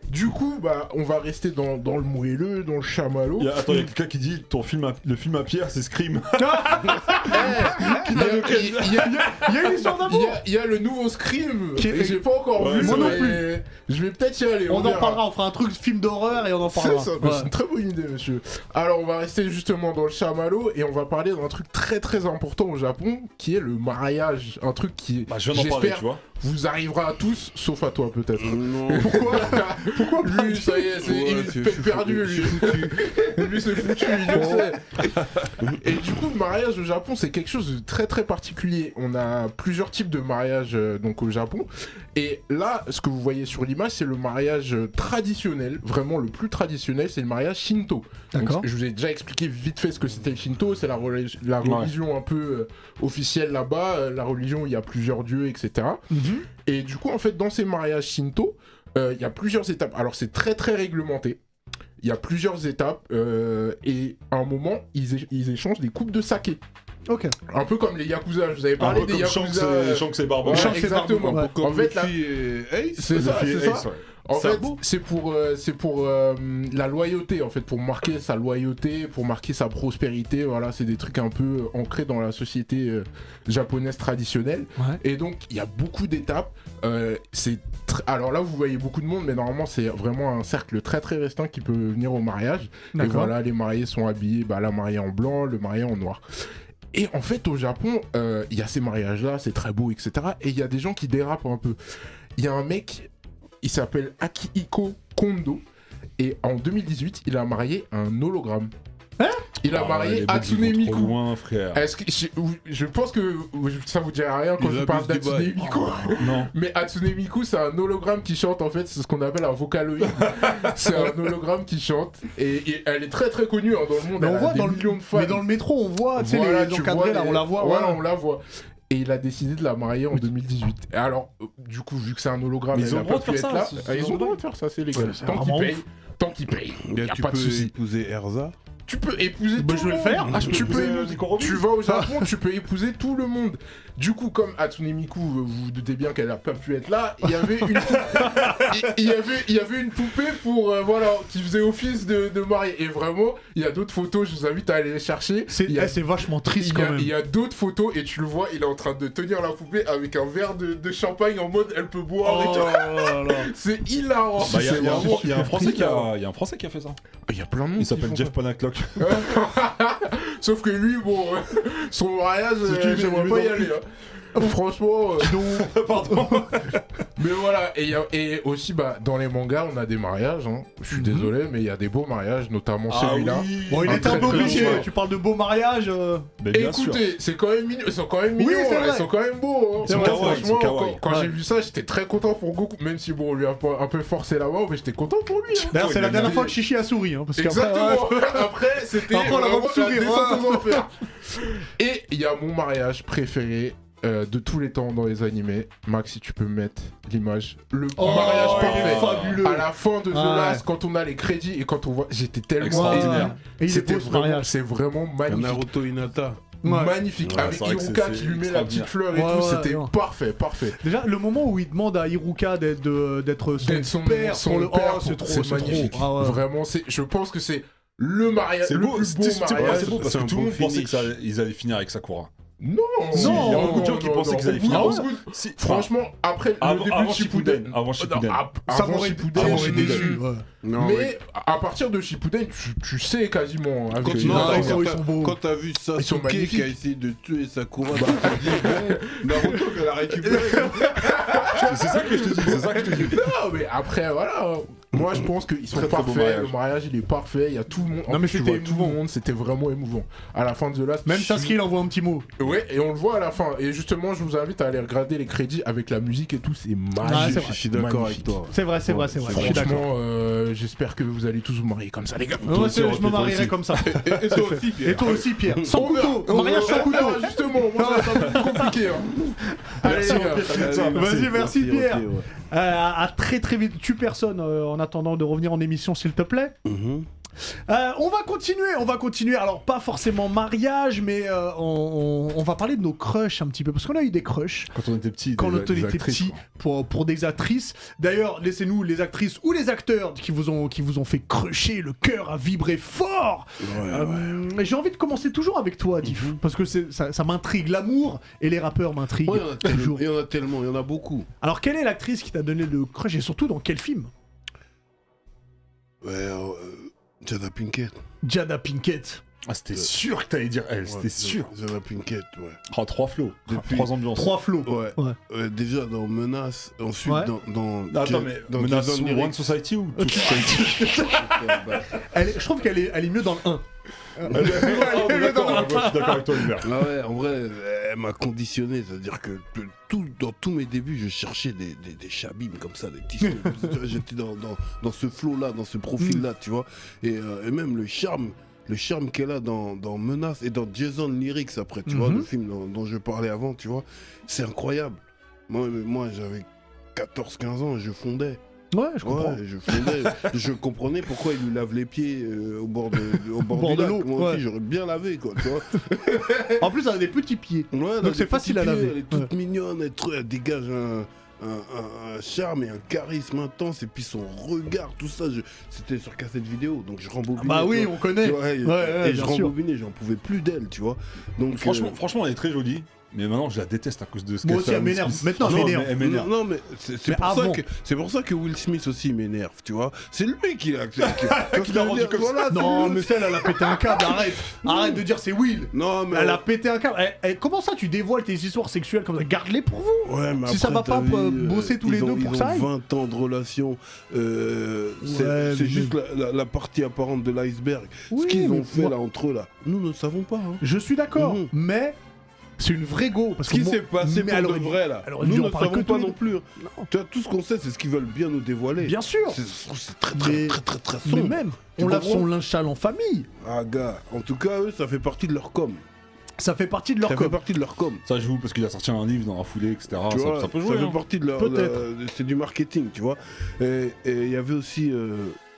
Du coup, bah, on va rester dans le moelleux, dans le chamallow. Attends, il y a quelqu'un qui dit le film à Pierre, c'est Scream. Il y a- Il y a une histoire d'amour. il y a le nouveau Scream. Qui est- Et j'ai pas encore Ouais, vu. moi non mais je vais peut-être y aller. On en verra. parlera, on fera un truc film d'horreur et on en C'est parlera. ça, Ouais. mais c'est une très bonne idée, monsieur. Alors, on va rester justement dans le chamallow et on va parler d'un truc très très important au Japon qui est le mariage. Un truc qui, Bah, je viens d'en parler, j'espère, tu vois. vous arrivera à tous, sauf à toi peut-être. Non. Pourquoi Lui, ça y est, il est perdu, lui. Lui, c'est foutu, il le sait. Et du coup, le mariage au Japon, c'est quelque chose de très très particulier. On a plusieurs types de mariages donc au Japon. Et là, ce que vous voyez sur l'image, c'est le mariage traditionnel. Vraiment, le plus traditionnel, c'est le mariage Shinto. Donc, D'accord. je vous ai déjà expliqué vite fait ce que c'était le Shinto. C'est la religion un peu officielle là-bas. La religion où il y a plusieurs dieux, etc. Mhm. Et du coup, en fait, dans ces mariages Shinto, il y a plusieurs étapes. Alors, c'est très très réglementé. Il y a plusieurs étapes et à un moment, ils échangent des coupes de saké. Ok. Un peu comme les Yakuza. Je vous avais Un parlé peu des comme Yakuza. Shanks et Barbe. Ouais, Shanks et exactement. Barbe, Comme En fait, là, Luffy et Ace. c'est ça, c'est ça. En C'est fait, beau. c'est pour la loyauté, en fait, pour marquer sa loyauté, pour marquer sa prospérité. Voilà, c'est des trucs un peu ancrés dans la société japonaise traditionnelle. Ouais. Et donc, il y a beaucoup d'étapes. Alors là, vous voyez beaucoup de monde, mais normalement, c'est vraiment un cercle très très restreint qui peut venir au mariage. Et D'accord. voilà, les mariés sont habillés, la mariée en blanc, le marié en noir. Et en fait, au Japon, il y a ces mariages-là, c'est très beau, etc. Et il y a des gens qui dérapent un peu. Il y a un mec, il s'appelle Akihiko Kondo. Et en 2018, il a marié un hologramme. Il a marié Hatsune Miku. Loin, frère. Est-ce que je pense que ça vous dirait rien quand Ils je parle abusent des d'Hatsune bails. Miku. Non. Mais Hatsune Miku, c'est un hologramme qui chante, en fait, c'est ce qu'on appelle un vocaloïde. C'est un hologramme qui chante. Et elle est très très connue hein, dans le monde. Mais Elle on a voit des dans millions de fans. Mais dans le métro, on voit, tu sais, Voilà, les tu encadrés vois là, on la voit. Voilà, ouais. on la voit. Et il a décidé de la marier en 2018. Et alors, du coup, vu que c'est un hologramme, Mais elle ils ont a le pas droit de pu faire être ça, là. c'est- Ils ont le droit de faire ça, c'est légal. Ouais, c'est Tant qu'ils vraiment payent. Tant qu'ils payent. Y a Tu pas de peux souci. épouser Erza. Tu peux épouser Bah, tout je vais le le monde. faire. Ah, tu peux Nico tu vas au Japon, tu peux épouser tout le monde. Du coup, comme Hatsune Miku, vous vous doutez bien qu'elle a pas pu être là, il y avait une il y avait une poupée pour voilà qui faisait office de mariée. Et vraiment, il y a d'autres photos, je vous invite à aller les chercher. C'est Il y a- c'est vachement triste il y quand a- même. il y a d'autres photos et tu le vois, il est en train de tenir la poupée avec un verre de champagne en mode elle peut boire et Oh tout. là là. C'est hilarant. Bah, il y a C'est un vraiment il y a un Français qui hilarant. a- il y a un Français qui a fait ça. Il y a plein de monde. Il qui s'appelle font Jeff ça. Panaclock. Sauf que lui, bon, son mariage, C'est qu'il j'aimerais met pas y dans- aller. Hein. Franchement, non. Pardon. Mais voilà, et aussi, dans les mangas, on a des mariages. Hein. Je suis désolé, mais il y a des beaux mariages, notamment celui-là. oui. Bon, il Un était un très, peu très obligé. bon choix. Tu parles de beaux mariages. Mais bien sûr. Écoutez, c'est quand même mignon. Ils sont quand même Oui, mignons, c'est hein, vrai. ils sont quand même beaux. Hein. Ils sont Moi, kawaii, ils sont franchement, kawaii. quand Ouais. j'ai vu ça, j'étais très content pour Goku. Même si bon, on lui a un peu forcé la mort, mais j'étais content pour lui. Hein. D'ailleurs, c'est la il dernière a- fois que Chichi a souri. Hein, parce qu'après, Exactement. Après, c'était Après, on la vraiment voit sourire, descente ouais. aux enfers. Et il y a mon mariage préféré de tous les temps dans les animés. Max, si tu peux mettre l'image. Le mariage il est parfait. fabuleux. À la fin de The Ouais. Last, quand on a les crédits et quand on voit, j'étais tellement Extraordinaire. Et il est C'était beau ce vraiment, mariage. c'est vraiment magnifique. Naruto Hinata. Ouais. Magnifique. Ouais, Avec c'est vrai que Iruka c'est qui lui met la petite extraordinaire. fleur et Ouais, tout, ouais, c'était non. parfait. Déjà, le moment où il demande à Hiruka d'être D'être son père son pour le. père, Oh, c'est trop, c'est c'est magnifique. trop. Ah ouais. Vraiment, je pense que c'est le mariage, C'est le beau, plus beau c'est mariage. beau parce c'est que un tout le beau monde pensait finish. qu'ils allaient finir avec Sakura. Non, Si, il y a beaucoup de gens qui pensaient qu'ils allaient finir Au avec bout de- Si, Franchement, après le début avant de Shippuden, Avant Shippuden. Ça avant m'aurait Shippuden, ça je suis m'aurait déçu. déçu. Ouais. Non, Mais à partir de Shippuden, tu sais quasiment. Avec Quand, les- Non, non, ils sont- quand ils t'as- sont beaux. quand t'as vu Ils sont Sasuke qui magnifiques. a essayé de tuer Sakura, tu t'es dit, Naruto qu'elle a récupéré. C'est ça que je te dis, c'est ça que je te dis. Non, mais après, voilà. Moi, je pense qu'ils sont Très, très beau parfaits. mariage. Le mariage, il est parfait. Il y a tout le monde. Non, mais tu c'était vois tout émouvant. le monde. C'était vraiment émouvant. À la fin de The Last. Même Sasuke, il envoie un petit mot. Ouais, et on le voit à la fin. Et justement, je vous invite à aller regarder les crédits avec la musique et tout. C'est Ouais, magnifique. c'est vrai. Je suis d'accord avec Magnifique. toi. C'est vrai, c'est vrai, c'est vrai. Je suis d'accord. Franchement, j'espère que vous allez tous vous marier comme ça, les gars. Ouais, aussi, je toi me marierai aussi. comme ça. Et toi aussi, Pierre. Et toi aussi, Pierre. Sans On verra. couteau. Mariage sans On verra, couteau. justement, moi, ça va être un peu plus compliqué. Hein. Allez, Merci, les gars. Vas-y, merci, Pierre. ok, ouais. À très très vite. Tue personne en attendant de revenir en émission, s'il te plaît. Mhm. On va continuer. Alors, pas forcément mariage, mais on va parler de nos crushs un petit peu. Parce qu'on a eu des crushs Quand on était petit, quand on était actrices, petit pour des actrices. D'ailleurs, laissez-nous les actrices ou les acteurs qui vous ont fait crusher, le cœur à vibrer fort. Mais j'ai envie de commencer toujours avec toi, Diff. Parce que ça m'intrigue. L'amour et les rappeurs m'intriguent. Ouais, toujours. il y en a tellement, il y en a beaucoup. Alors, quelle est l'actrice qui t'a donné le crush et surtout dans quel film? Ouais, Jada Pinkett. Jada Pinkett. Ah, c'était sûr que t'allais dire elle, Ouais, c'était sûr. Jada Pinkett, ouais. Oh, 3 flots, Depuis- 3 ambiances. 3 flots. Ouais. Ouais. Déjà dans Menace, ensuite Ouais. dans Attends, mais dans Menace Jason One Lyrics. Society ou Two Society Je trouve qu'elle est mieux dans le 1. D'accord, moi, je suis d'accord avec toi, Hubert. Ah ouais, en vrai, elle m'a conditionné, c'est-à-dire que dans tous mes débuts, je cherchais des chabines comme ça, des petits sons. J'étais dans ce flow-là, dans ce profil-là, tu vois. Et même le charme qu'elle a dans Menace et dans Jason Lyrics après, tu vois, le film dont je parlais avant, tu vois, c'est incroyable. Moi j'avais 14-15 ans, je fondais. Ouais, je comprends. Ouais, je fondais. Je comprenais pourquoi il lui lave les pieds au bord du Bord de lac. l'eau, Moi ouais. aussi, j'aurais bien lavé, quoi, tu vois. En plus, elle a des petits pieds. Ouais, elle a Donc des c'est facile petits à pieds, laver. Elle est toute mignonne, elle dégage un charme et un charisme intense, et puis son regard, tout ça, c'était sur cassette vidéo, donc je rembobinais. Bah oui, tu vois. on connaît. Tu vois, Ouais, et je bien sûr. rembobinais, j'en pouvais plus d'elle, tu vois. Donc, Franchement, elle est très jolie, mais maintenant je la déteste à cause de ce Moi qu'elle aussi, fait à elle Will m'énerve. Smith. Maintenant, elle Non, m'énerve. mais elle m'énerve. non, mais c'est Mais avant. c'est pour ça que Will Smith aussi m'énerve, tu vois. C'est lui qui l'a Qui l'a rendu comme ça. voilà, c'est Non, lui. mais celle, elle a pété un câble. Arrête de dire c'est Will. Non, mais Elle a pété un câble. Comment ça, tu dévoiles tes histoires sexuelles comme ça? Garde-les pour vous. Ouais, mais Si ça après, va pas, t'as vu, bosser tous les ils deux ont- pour ils ça, ont ils- 20 ans de relation. C'est mais- juste la partie apparente de l'iceberg. Oui, Ce qu'ils mais ont fait moi- là entre eux là, nous ne savons pas. Hein. Je suis d'accord, Mhm. mais c'est une vraie go. Parce Ce qui que moi- s'est passé mais pour elle de aurait dû- vrai là, elle aurait dû nous en ne parler que savons tous pas les non deux. plus. Tu vois, tout ce qu'on sait, c'est ce qu'ils veulent bien nous dévoiler. Bien sûr. C'est très Mais- très Mais sombre. même, Tu on lave comprends son linge sale en famille. Ah gars, en tout cas eux, ça fait partie de leur com. Ça fait partie de leur Ça fait com. partie de leur com. Ça joue parce qu'il a sorti un livre dans la foulée, etc. Tu vois, Ça peut jouer. fait hein. partie de leur. Peut-être. C'est du marketing, tu vois. Et il y avait aussi.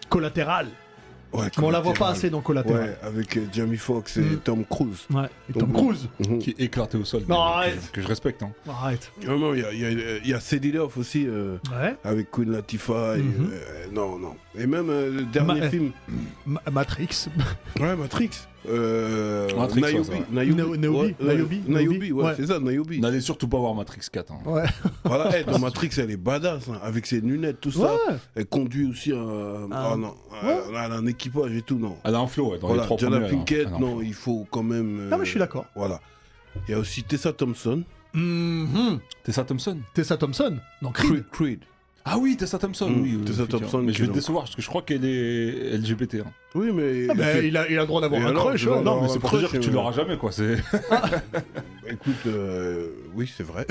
Collatéral. Ouais, Mais on la voit pas Collatéral. assez dans Collatéral. Ouais, avec Jamie Foxx et Mm. Tom Cruise. Ouais. Et Tom Donc, Cruise. Mhm. Qui est éclaté au sol. Non, que- arrête. que je respecte. Hein. Arrête. Non, non, il y a Cédric Love aussi Ouais. avec Queen Latifah. Mhm. Non, non. Et même le dernier film. Matrix. Ouais, Matrix. Matrix, ouais, Niobe. c'est vrai. Niobe, ouais, Ouais. c'est ça, Niobe. N'allez surtout pas voir Matrix 4. Hein. Ouais. Voilà, dans Matrix, elle est badass, hein, avec ses lunettes, tout ça. Ouais. Elle conduit aussi un équipage et tout, non. Elle a un flow, ouais, dans Voilà, les 3 Jada premiers. elle a un- Pinkett, elle a un non, flow. il faut quand même. Non, mais je suis d'accord. Voilà. Il y a aussi Tessa Thompson. Tessa Thompson. Tessa Thompson dans Creed. Creed. Ah oui, Tessa Thompson, oui. Tessa effectivement. Thompson Mais je vais qui te décevoir parce que je crois qu'elle est LGBT. Hein. Oui, mais. Ah, bah, il a le droit d'avoir Et un alors, crush. je vais hein. avoir Non, mais un c'est pour te dire que crush, tu l'auras jamais, quoi. C'est Écoute, oui, c'est vrai.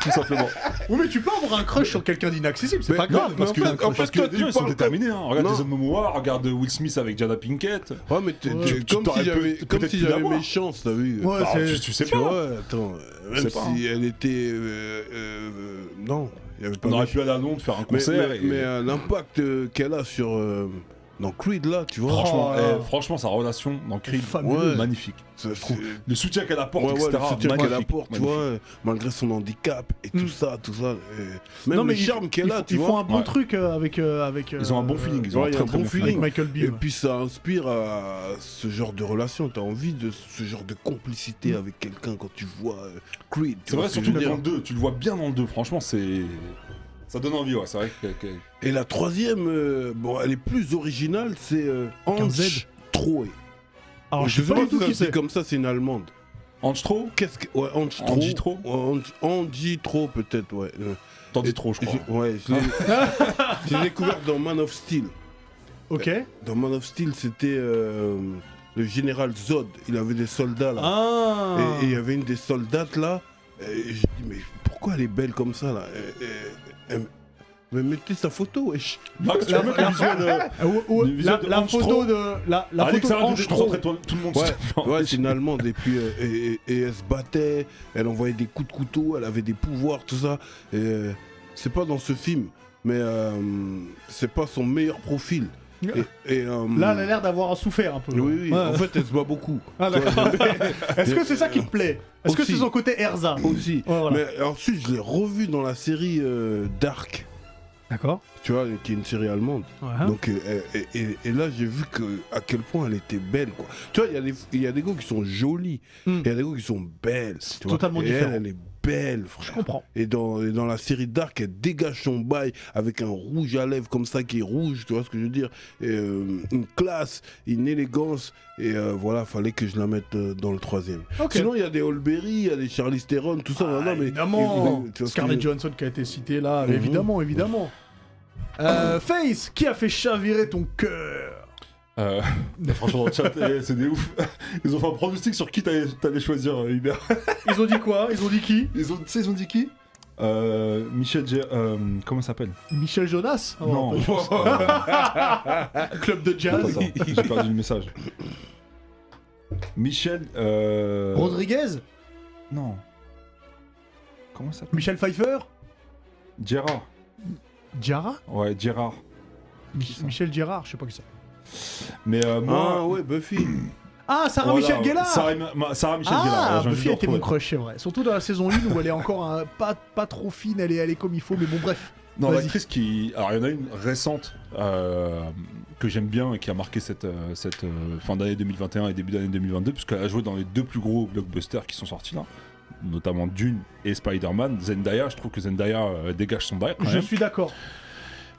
tout simplement. Oui, mais tu peux avoir un crush sur quelqu'un d'inaccessible, c'est Mais pas non, grave. mais Parce en que, fait- en parce fait, que toi, déjà, tu ils sont parles déterminés. Hein. Regarde Non. Jason Momoa, regarde Will Smith avec Jada Pinkett. Ouais, mais Tu comme t'aurais si j'avais peut-être pu j'avais l'avoir. mes chances, t'as vu. Ouais, Ah, c'est- tu sais Tu pas. vois, attends, même sais pas, si elle était. Non, il y avait pas On aurait mes pu aller à Londres faire un Mais, concert. mais, et- mais, l'impact qu'elle a sur dans Creed là, tu vois. Franchement, Oh. franchement, sa relation dans Creed, Fabuleux. magnifique. Ça, Je trouve. c'est- Le soutien qu'elle apporte, Ouais, ouais, etc. le soutien qu'elle magnifique, apporte, tu magnifique. vois, malgré son handicap et tout ça. Même Non, mais le charme qu'elle a, tu ils font vois. un bon Ouais. truc avec. Ils ont un bon feeling. Ils ont ouais, un il y a très un très bon bon feeling. avec feeling. Michael Et Beam. puis ça inspire à ce genre de relation. T'as envie de ce genre de complicité avec quelqu'un quand tu vois Creed. tu C'est vois vrai, ce que surtout je veux dans dire. le 2. Tu le vois bien dans le 2. Franchement, c'est. Ça donne envie, ouais. C'est vrai que. Et la troisième, bon, elle est plus originale, c'est Ange Troe. Alors, Je je sais pas du tout si qui c'est c'est. comme ça, c'est une allemande. Anstro Qu'est-ce que. Ouais, Ange Troe. Angie Tro Angie Troe, peut-être, ouais. T'en dis Et- trop, je crois. Ouais, j'ai découvert dans Man of Steel. Ok. Dans Man of Steel, c'était le général Zod. Il avait des soldats là. Ah. Et il y avait une des soldates là. Et je dis, mais pourquoi elle est belle comme ça là Mais mettez sa photo, wesh. Max, tu veux mettre le visuel le visuel de La Ange photo Tro. de. La photo Alex, de arrête de Ange déconcentrer Tro. tout le monde. Ouais, s'il te plaît. ouais, c'est une allemande. Et puis et elle se battait, elle envoyait des coups de couteau, elle avait des pouvoirs, tout ça. Et, c'est pas dans ce film, mais c'est pas son meilleur profil. Et, Là, elle a l'air d'avoir souffert un peu. oui, oui. Ouais. En fait, elle se bat beaucoup. Ah, d'accord. Est-ce que c'est ça qui te plaît? Est-ce que Aussi. c'est son côté Erza? Aussi. Ouais, voilà. Mais ensuite, je l'ai revu dans la série Dark, D'accord. tu vois, qui est une série allemande. Ouais. Donc, et là, j'ai vu à quel point elle était belle, quoi. Tu vois, il y a des gars qui sont jolis, Hmm. et il y a des gars qui sont belles. tu vois. totalement Et différent. Elle est belle, Je frère. comprends. Et dans la série Dark, elle dégage son bail avec un rouge à lèvres comme ça qui est rouge, tu vois ce que je veux dire. Et, une classe, une élégance, et voilà, fallait que je la mette dans le troisième. Ok. Sinon, il y a des Olberry, il y a des Charlize Theron, tout ça. Ah, non, mais, évidemment. tu vois ce que Scarlett je veux dire. Johansson qui a été citée là, Mhm. évidemment, évidemment. Face, qui a fait chavirer ton cœur? Franchement, dans le chat, c'est des ouf. Ils ont fait un pronostic sur qui t'allais choisir, Hubert. Ils ont dit quoi? Ils ont dit qui? Tu sais, ils ont dit qui Michel comment ça s'appelle Michel Jonas? Oh, Non. pas de chance. Club de jazz. Attends, j'ai perdu le message. Michel. Rodriguez? Non. Comment ça s'appelle Michel Pfeiffer? Gérard. Diarra? Ouais, Gérard. Michel Gérard, je sais pas qui c'est. Mais moi. Ah ouais, Buffy. Ah, Sarah voilà, Michel Gellar! Sarah Michel Gellar. Ah, je viens Buffy de le était mon retrouver. crush, c'est vrai. Surtout dans la saison 1 où elle est encore pas trop fine, elle est comme il faut, mais bon, bref. Non, Vas-y. l'actrice qui. Alors, il y en a une récente que j'aime bien et qui a marqué cette fin d'année 2021 et début d'année 2022, puisqu'elle a joué dans les deux plus gros blockbusters qui sont sortis là, notamment Dune et Spider-Man. Zendaya, je trouve que Zendaya dégage son bail. quand Je même. suis d'accord.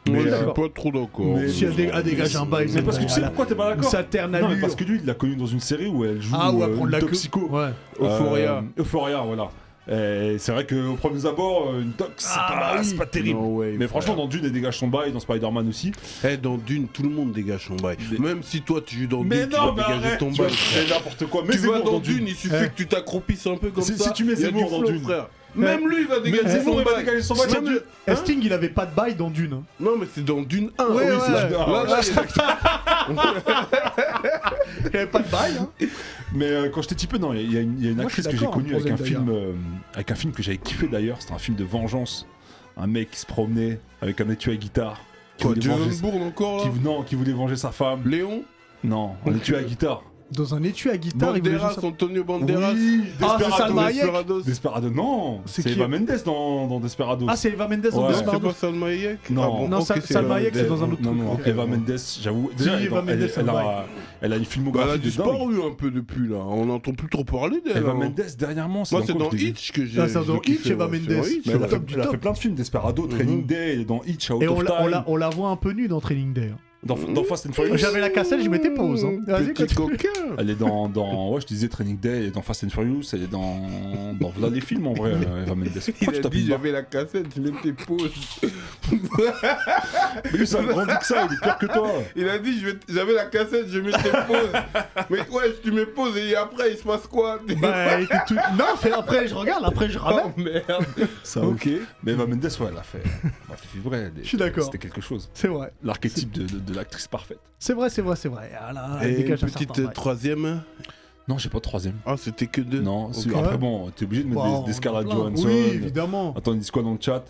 Mais suis je d'accord. suis pas trop d'accord. Mais- Si elle dégage un bail, Mais parce que tu sais pourquoi t'es pas d'accord Ça terne Non, mais allure. parce que lui, il l'a connu dans une série où elle joue Ah, ou à prendre une la queue. toxico. Ouais. Euphoria. Euphoria, voilà. Et c'est vrai qu'au premier abord, une tox, c'est pas terrible. No way, Mais frère. franchement, dans Dune, elle dégage son bail, dans Spider-Man aussi. Eh, dans Dune, tout le monde dégage son bail. Mais- Même si toi tu joues dans Mais Dune, tu non, vas mais dégager arrête, ton tu vois, bail. frère. c'est n'importe quoi. Mais Tu vas Zemmour dans Dune, il suffit Eh. que tu t'accroupisses un peu comme Si- ça. si tu mets il y a Zemmour du dans flow, Dune. frère. Même lui, il va Mais dégager Zemmour, son il va bail. dégager son bail. Même- Hein Sting, il avait pas de bail dans Dune. hein. Non, mais c'est dans Dune 1. Ouais, oui, ouais. c'est Là, Il avait pas de bail. Hein. Mais quand j'étais petit peu, non, il y a une Moi, je suis actrice que j'ai d'accord, connue avec pour un Zendaya. film, avec un film que j'avais kiffé d'ailleurs. C'était un film de vengeance. Un mec qui se promenait avec un étui à guitare. Qui Quoi, voulait Jason venger- Bourne encore là Non, qui voulait venger sa femme. Léon Non, un étui à guitare. Dans un étui à guitare, il voulait Banderas, juste- Antonio Banderas. Oui, Ah, c'est Desperado. Salma Hayek. Desperados. Desperado, non, C'est c'est qui Eva Mendes dans Desperado. Ah, c'est Eva Mendes dans Ouais. C'est Desperado. pas Salma Hayek Non. Ah bon, Non, ok, c'est Salma Eva Hayek, c'est Mendes. dans un autre Non, non, truc. Eva Mendes, j'avoue. Déjà, Si, Eva Mendes, c'est vrai. elle a une Bah, filmographie elle a de disparu dingue. un peu depuis là. On n'entend plus trop parler d'elle. Eva hein. Mendes, dernièrement, Moi, c'est quoi dans que je l'ai vu Hitch que j'ai. Ah, c'est dans j'ai kiffé, Hitch, Eva ouais, c'est Mendes. dans Hitch, Mais Top du elle a top. fait plein de films, Desperado, Training Day, elle est dans Hitch, Out Et of Time. on la voit un peu nue dans Training Day. hein. Dans Fast and Furious. J'avais la cassette, je mettais pause. Hein. Vas-y, Petit continue. coquin. Elle est dans ouais, je disais Training Day, elle est dans Fast and Furious, elle est dans voilà les films en vrai, Eva Mendes. Il Pourquoi tu a tapes dit une barre j'avais la cassette, je mettais pause. Mais lui, ça a grandi que ça, il est pire que toi. Il a dit j'avais la cassette, je mettais pause. Mais ouais, tu mets pause et après il se passe quoi? Bah, il était tout... Non, après je regarde, après je ramène. Oh merde. Ça, ok. Mais Eva Mendes, ouais, elle a fait vibrer. Je suis d'accord. C'était quelque chose. C'est vrai. L'archétype de l'actrice parfaite. C'est vrai. Voilà, elle Et une dégage un petite certain vibe. troisième. Non, j'ai pas de troisième. Ah, c'était que deux. Non, Ok. après bon, t'es obligé de mettre Bon, des Scarlett plein. Johansson. Oui, évidemment. Attends, ils disent quoi dans le chat?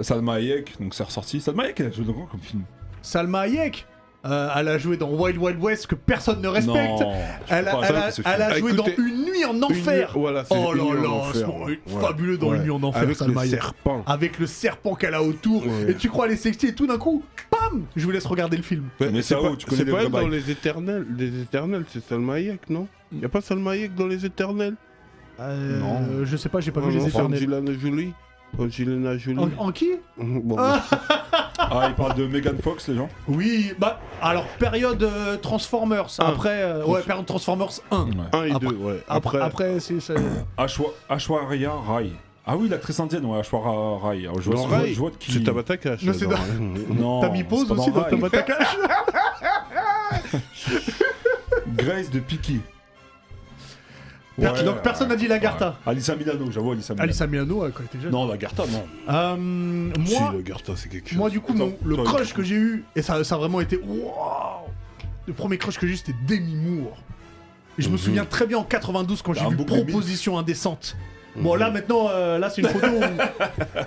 Salma Hayek, donc c'est ressorti. Salma Hayek, elle a joué dans quoi comme film? Salma Hayek, elle a joué dans Wild Wild West que personne ne respecte. Non, Elle a joué dans Écoutez, Une nuit en enfer. Voilà, c'est Oh Une nuit là en là, enfer, c'est ouais. fabuleux dans Ouais. Une nuit en enfer, Avec Salma le Hayek. serpent. Avec le serpent qu'elle a autour. Ouais. Et tu crois elle est sexy et tout d'un coup, bam, je vous laisse regarder le film. Mais c'est ça, pas, tu connais c'est les pas vrais elle dans bails. les Éternels. Les Éternels, c'est Salma Hayek, non? Y'a pas Salma Hayek dans les Éternels? Non. Je sais pas, j'ai pas Non, vu non, les Éternels. Angelina Jolie. En qui? Bon, Ah, ils parlent de Megan Fox, les gens? Oui, bah alors période Transformers. Après, ouais, période Transformers 1. Ouais. 1 et Après- 2, ouais. Après c'est ça. Ashwarya Rai. Ah oui, l'actrice indienne, ouais, Ashwarya Rai. Alors, je Dans vois, Rai, je vois de qui. c'est Tabata Cash. Non, c'est dans- Non, T'as mis pause c'est pas aussi dans Rai. ta Batakash. Grace de Piki. Donc personne n'a dit Lagarta. Ouais. Alissa Milano, j'avoue, Alissa Milano. Alissa Milano, quand elle était jeune. Non, Lagarta, non. Si, Moi, le Garta, c'est quelque chose. moi du coup, Attends, le toi, crush que j'ai eu, et ça a vraiment été waouh. Le premier crush que j'ai eu, c'était Demi Moore. Et je me souviens très bien en 92 quand j'ai Un vu beau Proposition indécente. Bon là maintenant, là c'est une photo où...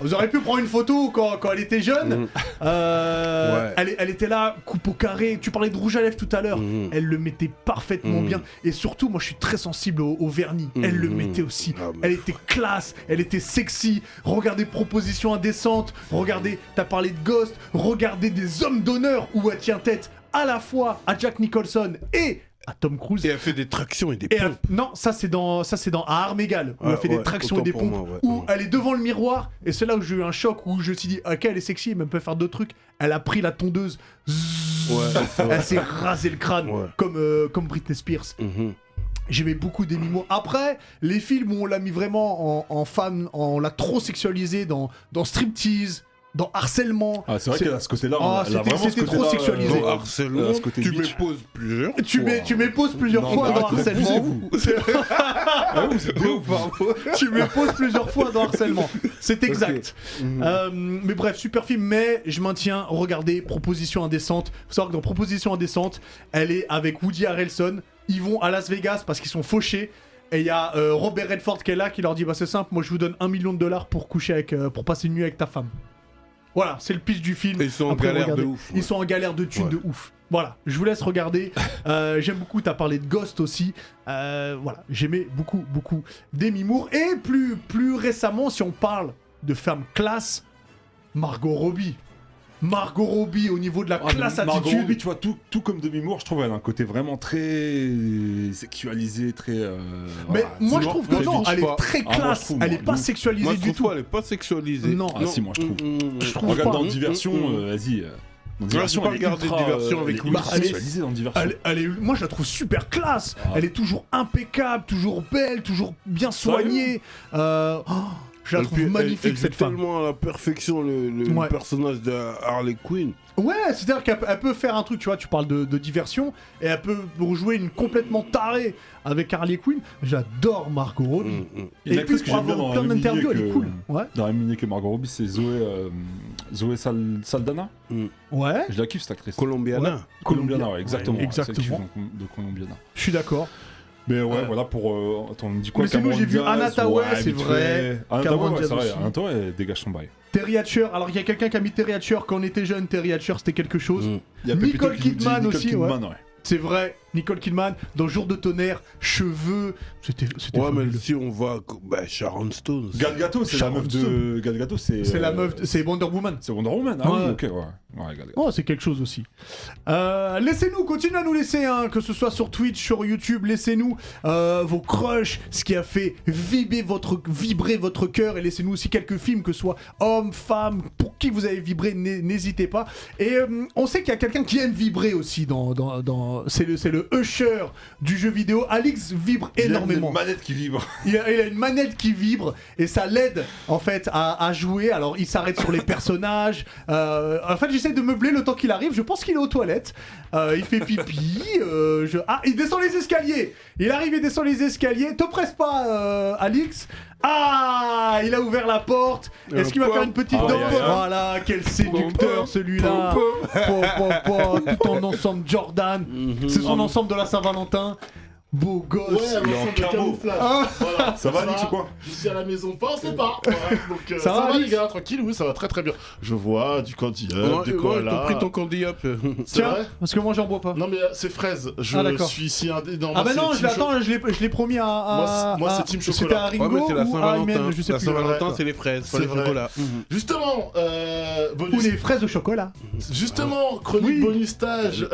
Vous auriez pu prendre une photo quand elle était jeune. Ouais. Elle était là, coupe au carré. Tu parlais de rouge à lèvres tout à l'heure. Mhm. Elle le mettait parfaitement Mhm. bien. Et surtout, moi je suis très sensible au vernis. Elle le Mhm. mettait aussi. Ah, mais- Elle était classe, elle était sexy. Regardez Proposition indécente. Regardez, t'as parlé de Ghost. Regardez des hommes d'honneur où elle tient tête à la fois à Jack Nicholson et à Tom Cruise. Et elle fait des tractions et des Et pompes. non, ça c'est dans à Armes égales où Ah, elle fait des ouais, tractions et autant des pour pompes, moi, ouais. où elle est devant le miroir et c'est là où j'ai eu un choc où je me suis dit ok elle est sexy mais elle peut faire d'autres trucs. Elle a pris la tondeuse, zzzz, Ouais, c'est vrai. elle s'est rasé le crâne Ouais. comme Britney Spears. Mhm. J'aimais beaucoup Demi Moore. Après, les films où on l'a mis vraiment en femme, on l'a trop sexualisé dans Striptease, dans Harcèlement. Ah, c'est vrai qu'elle a ce côté-là. Ah, elle a c'était- vraiment ce c'était trop côté-là, sexualisé. Dans Harcèlement, ce côté tu bitch. m'époses plusieurs. Tu m'époses plusieurs Non, fois mais dans arrêtez Harcèlement. d'abusez-vous. Ah, vous êtes des ouf. Tu m'époses plusieurs fois dans Harcèlement. C'est exact. Mais bref, super film, mais je maintiens, regardez Proposition indécente. Faut savoir que dans Proposition indécente, elle est avec Woody Harrelson. Ils vont à Las Vegas parce qu'ils sont fauchés. Et il y a Robert Redford qui est là, qui leur dit bah c'est simple, moi je vous donne $1 million pour coucher avec, pour passer une nuit avec ta femme. Voilà, c'est le pitch du film. Et ils sont en Après, galère regardez. de ouf, ouais. Ils sont en galère de thunes Ouais. de ouf. Voilà, je vous laisse regarder. J'aime beaucoup, t'as parlé de Ghost aussi. Voilà, j'aimais beaucoup Demi Moore. Et plus récemment, si on parle de femmes classe, Margot Robbie. Margot Robbie au niveau de la classe Margot attitude. Robbie, tu vois, tout comme Demi Moore, je trouve elle a un côté vraiment très sexualisé, très. Mais voilà. moi je Sinon, trouve que moi, je non, trouve elle pas. est très Ah, moi, je classe. trouve, Elle moi, est pas de ouf. sexualisée Moi, je du trouve tout. pas, elle est pas sexualisée. Non. Ah, si, moi, je trouve. Je trouve Regarde pas. dans Diversion, vas-y. Dans Diversion, pas elle est regarder ultra, Diversion avec elle est Will ultra Smith. sexualisée dans Diversion. Moi je la trouve super classe. Ah. Elle est toujours impeccable, toujours belle, toujours bien soignée. Je la Et trouve puis, magnifique elle cette joue femme. tellement à la perfection le Ouais. personnage de Harley Quinn. Ouais, c'est-à-dire qu'elle peut faire un truc, tu vois, tu parles de diversion, et elle peut jouer une complètement tarée avec Harley Quinn. J'adore Margot Robbie. Il y a une Et puis actrice que pour j'aime bien avoir dans plein la même d'interviews, elle lignée est que- cool. Ouais. Dans la même lignée que Margot Robbie, c'est Zoé Saldana. Ouais, Je la kiffe cette actrice. Colombiana. Colombiana, ouais, exactement. Ouais, ouais, celle qui exactement. joue de Colombiana. je suis d'accord. Mais ouais, voilà pour. Attends, on me dit quoi Mais sinon, Cameron j'ai vu Diaz, Anna Thaoué, c'est vite vrai. fait. Anna Cameron Thaoué, ouais, Diaz c'est vrai. aussi. Anna Thaoué, elle dégage son bail. Terry Hatcher, alors il y a quelqu'un qui a mis Terry Hatcher quand on était jeune, Terry Hatcher c'était quelque chose. Mm. Il y a Nicole Pepito qui nous dit Kidman Nicole aussi, Kidman, ouais. C'est vrai, Nicole Kidman, dans Jour de tonnerre, cheveux, c'était Ouais, mais fabuleux. si on va. Sharon Stone. Gal Gadot, c'est la Sharon meuf de. Gal Gadot, c'est. C'est la meuf, c'est Wonder Woman. C'est Wonder Woman. Ah Ouais. oui, ok, ouais. Ouais, Gal Gadot. Oh, c'est quelque chose aussi. Laissez-nous, continuez à nous laisser, hein, que ce soit sur Twitch, sur YouTube, laissez-nous vos crushs, ce qui a fait vibrer votre cœur, et laissez-nous aussi quelques films, que ce soit hommes, femmes, pour qui vous avez vibré, n'hésitez pas. Et on sait qu'il y a quelqu'un qui aime vibrer aussi c'est le usher du jeu vidéo. Alix vibre énormément. Il a une manette qui vibre. Il a une manette qui vibre et ça l'aide en fait à jouer. Alors il s'arrête sur les personnages. En fait j'essaie de meubler le temps qu'il arrive. Je pense qu'il est aux toilettes. Il fait pipi. Il descend les escaliers. Il arrive et descend les escaliers. Te presse pas Alix. Ah, il a ouvert la porte. Est-ce qu'il va faire une petite danse? Voilà, quel séducteur celui-là. Tout en ensemble Jordan. C'est son ensemble de la Saint-Valentin. Beau gosse. Ouais, un ensemble de camouflage. Voilà, Ça va, Alix, ou quoi? Je suis à la maison, pas, on sait pas. Voilà, donc, Ça va, les Alix gars, tranquille, oui, ça va très très bien. Je vois du candy up, Ouais, du t'as cola. pris ton candy up. C'est Tiens, vrai? parce que moi j'en bois pas. Non mais c'est fraise, je d'accord. suis ici dans Ah bah non, je l'ai promis à... Moi, c'est Team Chocolat. C'était à Ringo Ouais, mais c'est la ou à Saint-Valentin. Imen, je sais La plus. Saint-Valentin, c'est les fraises, pas C'est le vrai. chocolat. Justement, Ou bonus... les fraises au chocolat. Justement, chronique Oui. bonus stage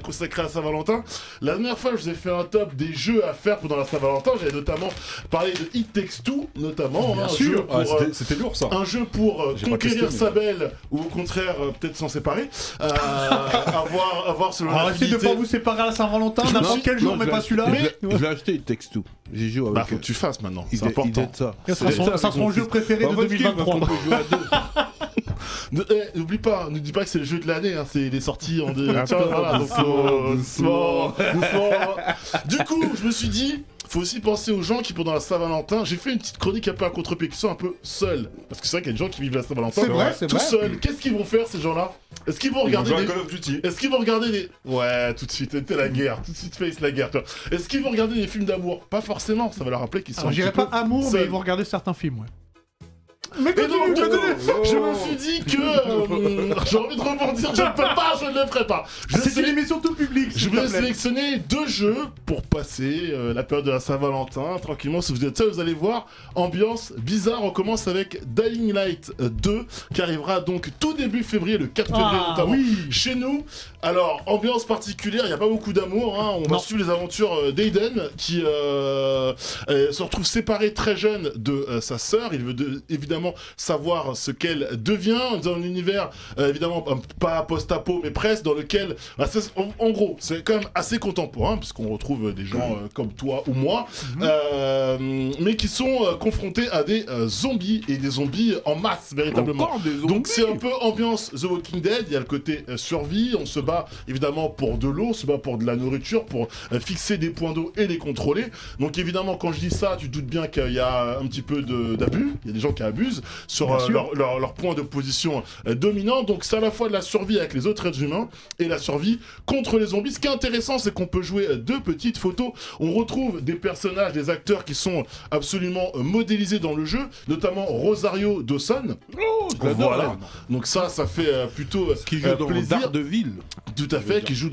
consacré à Saint-Valentin. La dernière fois, je vous ai fait un top des jeux à faire pendant la Saint-Valentin. J'avais notamment parlé de It Takes Two, notamment. Bien un sûr. jeu pour, C'était lourd, ça. un jeu pour J'ai pas conquérir testé, sa mais- belle, ou au contraire, peut-être s'en séparer. avoir selon Alors essayez de l'affinité. pas vous séparer à la Saint-Valentin, Je n'importe me quel jour, mais pas celui-là. Je l'ai acheté, il texte tout. J'y joue avec. Bah, faut que tu fasses maintenant, c'est il important. aide ça. Ça sera son jeu préféré de 2023. On peut jouer à deux. N'oublie pas, ne dis pas que c'est le jeu de l'année, hein, il est sorti en deux. Attends, Voilà, donc doucement. Du coup, je me suis dit, faut aussi penser aux gens qui, pendant la Saint-Valentin, j'ai fait une petite chronique un peu à contre-pied, qui sont un peu seuls. Parce que c'est vrai qu'il y a des gens qui vivent la Saint-Valentin C'est vrai, c'est tout vrai. seuls. Qu'est-ce qu'ils vont faire, ces gens-là? Est-ce qu'ils vont Ils vont regarder jouer à des... Call of Duty. Est-ce qu'ils vont regarder des... Ouais, tout de suite, c'était la guerre. Tout de suite, face la guerre, tu vois. Est-ce qu'ils vont regarder des films d'amour? Pas forcément, ça va leur rappeler qu'ils sont Alors un j'irai petit peu pas amour, mais seuls. ils vont regarder certains films, ouais. Mais Et donc, continue. je me suis dit que j'ai envie de rebondir, je ne peux pas, je ne le ferai pas. C'est une émission tout public. Je s'il vais te plaît. sélectionner 2 jeux pour passer la période de la Saint-Valentin tranquillement. Si vous êtes seul, vous allez voir, ambiance bizarre. On commence avec Dying Light 2 qui arrivera donc tout début février, le 4 février Ah notamment, oui. chez nous. Alors, ambiance particulière, il n'y a pas beaucoup d'amour. Hein. On va suivre les aventures d'Aiden qui se retrouve séparé très jeune de sa sœur. Il veut évidemment savoir ce qu'elle devient dans un univers évidemment pas post-apo mais presque, dans lequel en gros c'est quand même assez contemporain puisqu'on retrouve des gens comme toi ou moi mais qui sont confrontés à des zombies et des zombies en masse véritablement. Encore des zombies. Donc c'est un peu ambiance The Walking Dead, il y a le côté survie, on se bat évidemment pour de l'eau, on se bat pour de la nourriture, pour fixer des points d'eau et les contrôler. Donc évidemment quand je dis ça, tu te doutes bien qu'il y a un petit peu d'abus, il y a des gens qui abusent sur leur point de position dominant. Donc c'est à la fois de la survie avec les autres êtres humains et la survie contre les zombies. Ce qui est intéressant, c'est qu'on peut jouer 2 petites photos. On retrouve des personnages, des acteurs qui sont absolument modélisés dans le jeu, notamment Rosario Dawson. je l'adore, Voilà. là. Donc ça fait plutôt Qui joue dans plaisir. Daredevil. Tout à fait, qui joue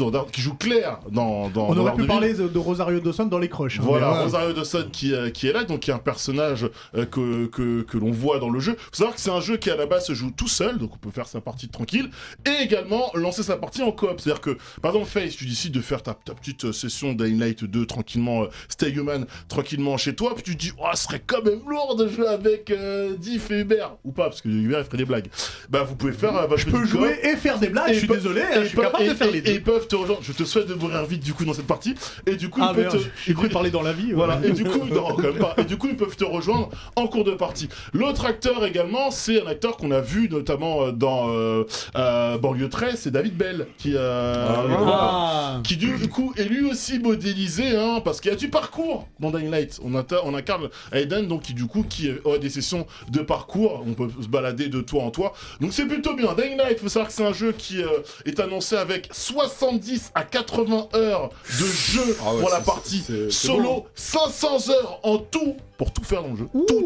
Claire dans On aurait pu Daredevil. parler de Rosario Dawson dans les crushs. hein, Voilà, mais ouais. Rosario Dawson qui est là, donc qui est un personnage que l'on voit dans le jeu. Faut savoir que c'est un jeu qui à la base se joue tout seul, donc on peut faire sa partie tranquille, et également lancer sa partie en coop. C'est-à-dire que, par exemple, Face, tu décides de faire ta petite session Dying Light 2 tranquillement, Stay Human tranquillement chez toi, puis tu te dis, oh, ce serait quand même lourd de jouer avec Diff et Hubert, ou pas, parce que Hubert il ferait des blagues. Bah vous pouvez faire votre Je peux petite coop. jouer et faire des blagues, je suis désolé, hein, je suis capable de faire les Et ils deux. peuvent te rejoindre. Je te souhaite de mourir vite du coup dans cette partie. Et du coup, Ah ils peuvent merde, te... j'ai cru parler dans la vie. ouais. Voilà, et du coup, non, quand même pas. Et du coup, ils peuvent te rejoindre en cours de partie. L'autre acteur également, c'est un acteur qu'on a vu notamment dans Banlieue 13, c'est David Bell, Ah. qui du coup est lui aussi modélisé, hein, parce qu'il y a du parcours dans Dying Light. On incarne Aiden, donc qui a des sessions de parcours, on peut se balader de toit en toit. Donc c'est plutôt bien. Dying Light, faut savoir que c'est un jeu qui est annoncé avec avec 70 à 80 heures de jeu Ah ouais, pour la c'est- partie c'est solo, 500 heures en tout pour tout faire dans le jeu. Tout.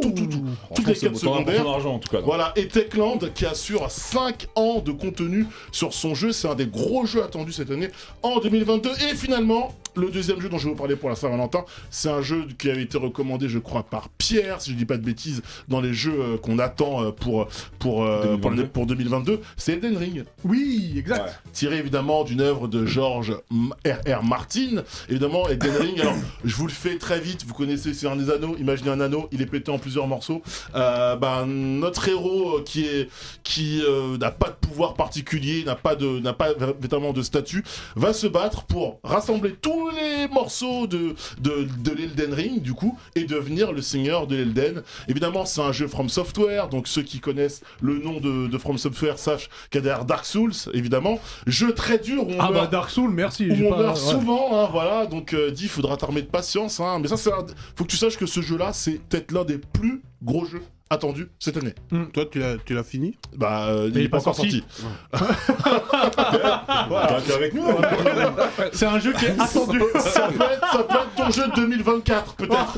Toutes les quêtes secondaires. D'argent en tout cas. donc. Voilà, et Techland qui assure 5 ans de contenu sur son jeu. C'est un des gros jeux attendus cette année en 2022. Et finalement, le deuxième jeu dont je vais vous parler pour la Saint-Valentin, c'est un jeu qui avait été recommandé, je crois, par Pierre, si je dis pas de bêtises, dans les jeux qu'on attend pour 2022. C'est Elden Ring, Oui, exact. Ouais. tiré évidemment d'une œuvre de George R.R. Martin. Évidemment, Elden Ring, alors je vous le fais très vite, vous connaissez C'est un des anneaux, imaginez un anneau, il est pété en plusieurs morceaux. Notre héros qui n'a pas de pouvoir particulier, n'a pas véritablement de statut, va se battre pour rassembler tous les morceaux de l'Elden Ring, du coup, et devenir le seigneur de l'Elden. Évidemment, c'est un jeu From Software, donc ceux qui connaissent le nom de From Software sachent qu'il y a derrière Dark Souls, évidemment. Jeu très dur où on meurt, Dark Souls, merci. où j'ai on pas- meurt ouais. souvent, hein, voilà. Donc, il faudra t'armer de patience, hein. Mais ça, faut que tu saches que ce jeu-là, c'est peut-être l'un des plus gros jeux attendus cette année. Toi, tu l'as fini? Il est pas encore sorti. Voilà. T'es avec nous hein. C'est un jeu qui est attendu. Ça peut être ton jeu de 2024, peut-être.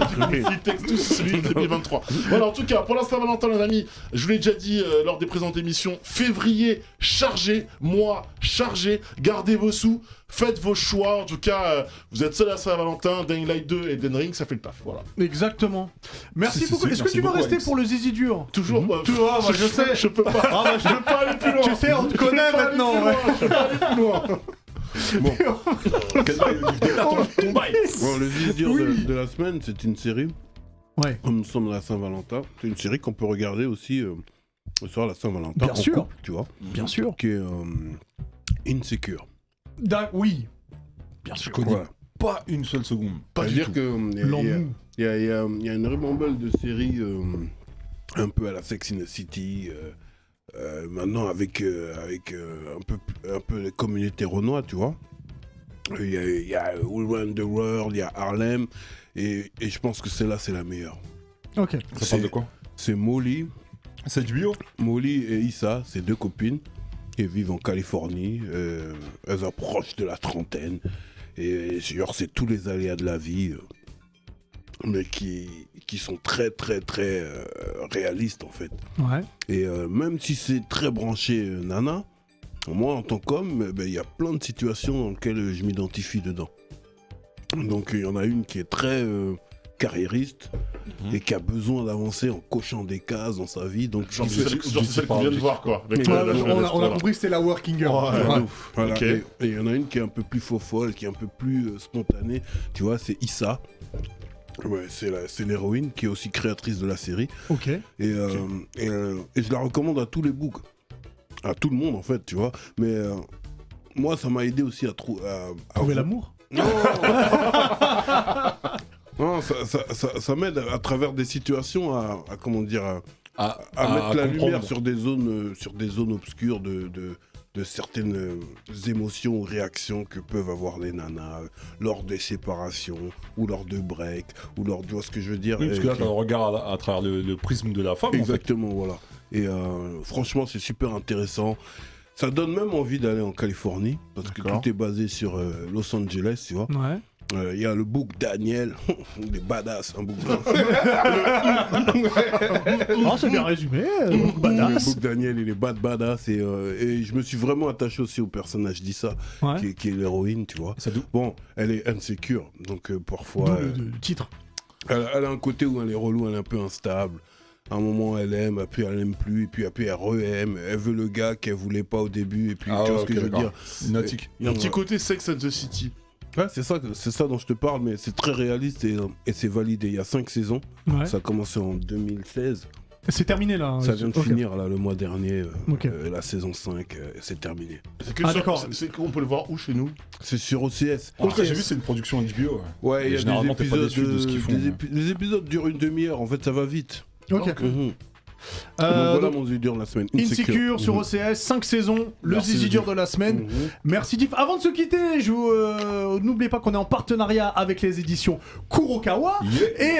Si texte tous celui de 2023. Voilà, en tout cas, pour la Saint-Valentin, les amis, je vous l'ai déjà dit lors des présentes émissions, février chargé, mois chargé, gardez vos sous, faites vos choix. En tout cas, vous êtes seul à Saint-Valentin, Dying Light 2 et Elden Ring, ça fait le taf. Voilà. Exactement. Merci Si, si, beaucoup. si, Est-ce que merci tu veux beaucoup, rester Alex. pour le zizi dur Toujours, je sais. Je peux pas. Je peux pas aller plus loin. Tu sais, on te connaît maintenant. Ouais. Je peux pas aller plus loin. Quel bail, ton bail. Bon, le viseur Oui. de la semaine, c'est une série. Ouais. Comme nous sommes à la Saint-Valentin, c'est une série qu'on peut regarder aussi le soir à la Saint-Valentin. Bien en sûr. couple, tu vois, Bien sûr. qui est Insecure. Oui. Bien sûr. Je connais Ouais. pas une seule seconde. Pas du C'est-à-dire tout. que L'emmou. il y a une ribambelle de séries un peu à la Sex in the City, maintenant avec un peu les communautés renois, tu vois. Il y a All Around the World, il y a Harlem, et je pense que celle-là, c'est la meilleure. Ok. Ça parle de quoi? C'est Molly C'est HBO? et Issa, c'est deux copines qui vivent en Californie. Elles approchent de la trentaine. Et genre, c'est tous les aléas de la vie, mais qui sont très, très, très réalistes, en fait. Ouais. Et même si c'est très branché nana, moi, en tant qu'homme, il y a plein de situations dans lesquelles je m'identifie dedans. Donc, il y en a une qui est très carriériste et qui a besoin d'avancer en cochant des cases dans sa vie. Donc, Genre, il c'est fait- celle qu'on vient de voir, quoi. Avec Ouais, la on jeunesse, a voilà. compris que c'était la working girl. Ouais. Ouais. Voilà. Ok. Et il y en a une qui est un peu plus faux-folle, qui est un peu plus spontanée. Tu vois, c'est Issa. Ouais, c'est l'héroïne qui est aussi créatrice de la série. Ok. Et je la recommande à tous les boucs. À tout le monde, en fait, tu vois. Mais moi, ça m'a aidé aussi à Trouver l'amour. Non, ça m'aide à travers des situations à comment dire, à mettre la comprendre. lumière sur des zones obscures de certaines émotions ou réactions que peuvent avoir les nanas lors des séparations ou lors de break ou lors, tu vois ce que je veux dire. Oui, parce que là, t'as un regard à travers le prisme de la femme, Exactement, voilà. Et franchement, c'est super intéressant. Ça donne même envie d'aller en Californie parce que D'accord. tout est basé sur Los Angeles, tu vois. Ouais. Il y a le bouc Daniel, il est badass, un bouc blanc. Oh, c'est bien résumé. Le Badass. bouc Daniel, il est badass et je me suis vraiment attaché aussi au personnage d'Issa, Ouais. qui est l'héroïne, tu vois. Ça d'où Bon, elle est insécure, donc parfois, D'où le titre. elle a un côté où elle est relou, elle est un peu instable. À un moment, elle aime, puis elle aime plus, et puis après, elle re-aime. Elle veut le gars qu'elle voulait pas au début, et puis tu vois ce que je veux dire. Nautique. Il y a un petit côté Sex and the City. Ouais, c'est ça dont je te parle, mais c'est très réaliste et c'est validé. Il y a 5 saisons, Ouais. ça a commencé en 2016. C'est terminé là. Ça vient de Ok. finir là, le mois dernier, Ok. la saison 5, c'est terminé. C'est Ah, d'accord. C'est qu'on peut le voir où chez nous? C'est sur OCS. En tout cas, j'ai vu, c'est une production HBO. Ouais, Et il y a généralement, des t'es pas épisodes, déçu de ce qu'ils font, les épisodes durent une demi-heure, en fait ça va vite. Ok. Mhm. Donc voilà donc, mon Zidur de la semaine. Insecure sur OCS, 5 saisons, le Merci, Zizi dur Diff. de la semaine. Merci Diff. Avant de se quitter, n'oubliez pas qu'on est en partenariat avec les éditions Kurokawa. Et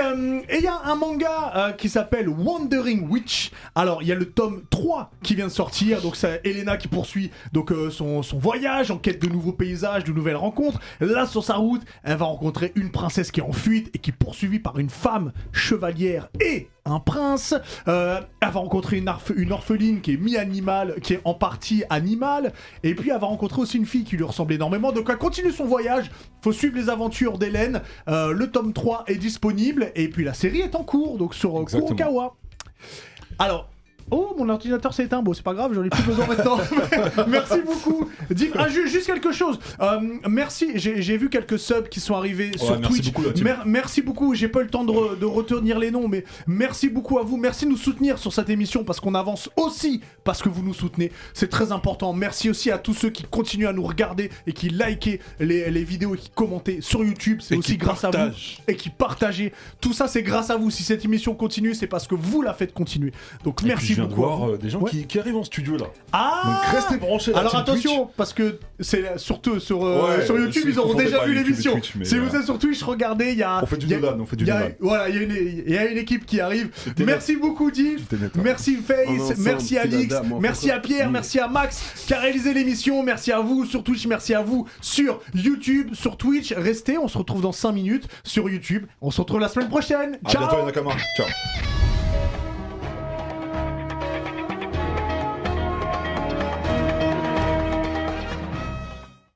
il y a un manga qui s'appelle Wandering Witch. Alors il y a le tome 3 qui vient de sortir. Donc c'est Elena qui poursuit donc, son voyage en quête de nouveaux paysages, de nouvelles rencontres. Là sur sa route, elle va rencontrer une princesse qui est en fuite et qui est poursuivie par une femme chevalière et un prince. Elle va rencontrer une orpheline qui est mi-animale, qui est en partie animale. Et puis elle va rencontrer aussi une fille qui lui ressemble énormément. Donc elle continue son voyage. Faut suivre les aventures d'Hélène. Le tome 3 est disponible. Et puis la série est en cours, donc sur Kurokawa. Alors. Oh, mon ordinateur s'est éteint. Bon, c'est pas grave, j'en ai plus besoin maintenant. Merci beaucoup. Juste quelque chose. Merci, j'ai vu quelques subs qui sont arrivés sur Twitch. Beaucoup, merci beaucoup. J'ai pas eu le temps de retenir les noms, mais merci beaucoup à vous. Merci de nous soutenir sur cette émission parce qu'on avance aussi parce que vous nous soutenez. C'est très important. Merci aussi à tous ceux qui continuent à nous regarder et qui likent les vidéos et qui commentent sur YouTube. C'est aussi grâce à vous. Et qui partagent. Tout ça, c'est grâce à vous. Si cette émission continue, c'est parce que vous la faites continuer. Donc merci. Je viens de voir des gens qui arrivent en studio là. Ah. Donc restez branchés là. Alors attention, parce que c'est surtout sur YouTube, ils auront déjà vu l'émission. Si vous êtes sur Twitch, regardez, il y a. On fait du Nolan, Voilà, il y a une équipe qui arrive. Merci beaucoup, Diff. Merci Face, merci Alix, merci à Pierre, merci à Max qui a réalisé l'émission. Merci à vous sur Twitch, merci à vous sur YouTube, sur Twitch. Restez, on se retrouve dans 5 minutes sur YouTube. On se retrouve la semaine prochaine. Ciao. À bientôt, Nakama. Ciao.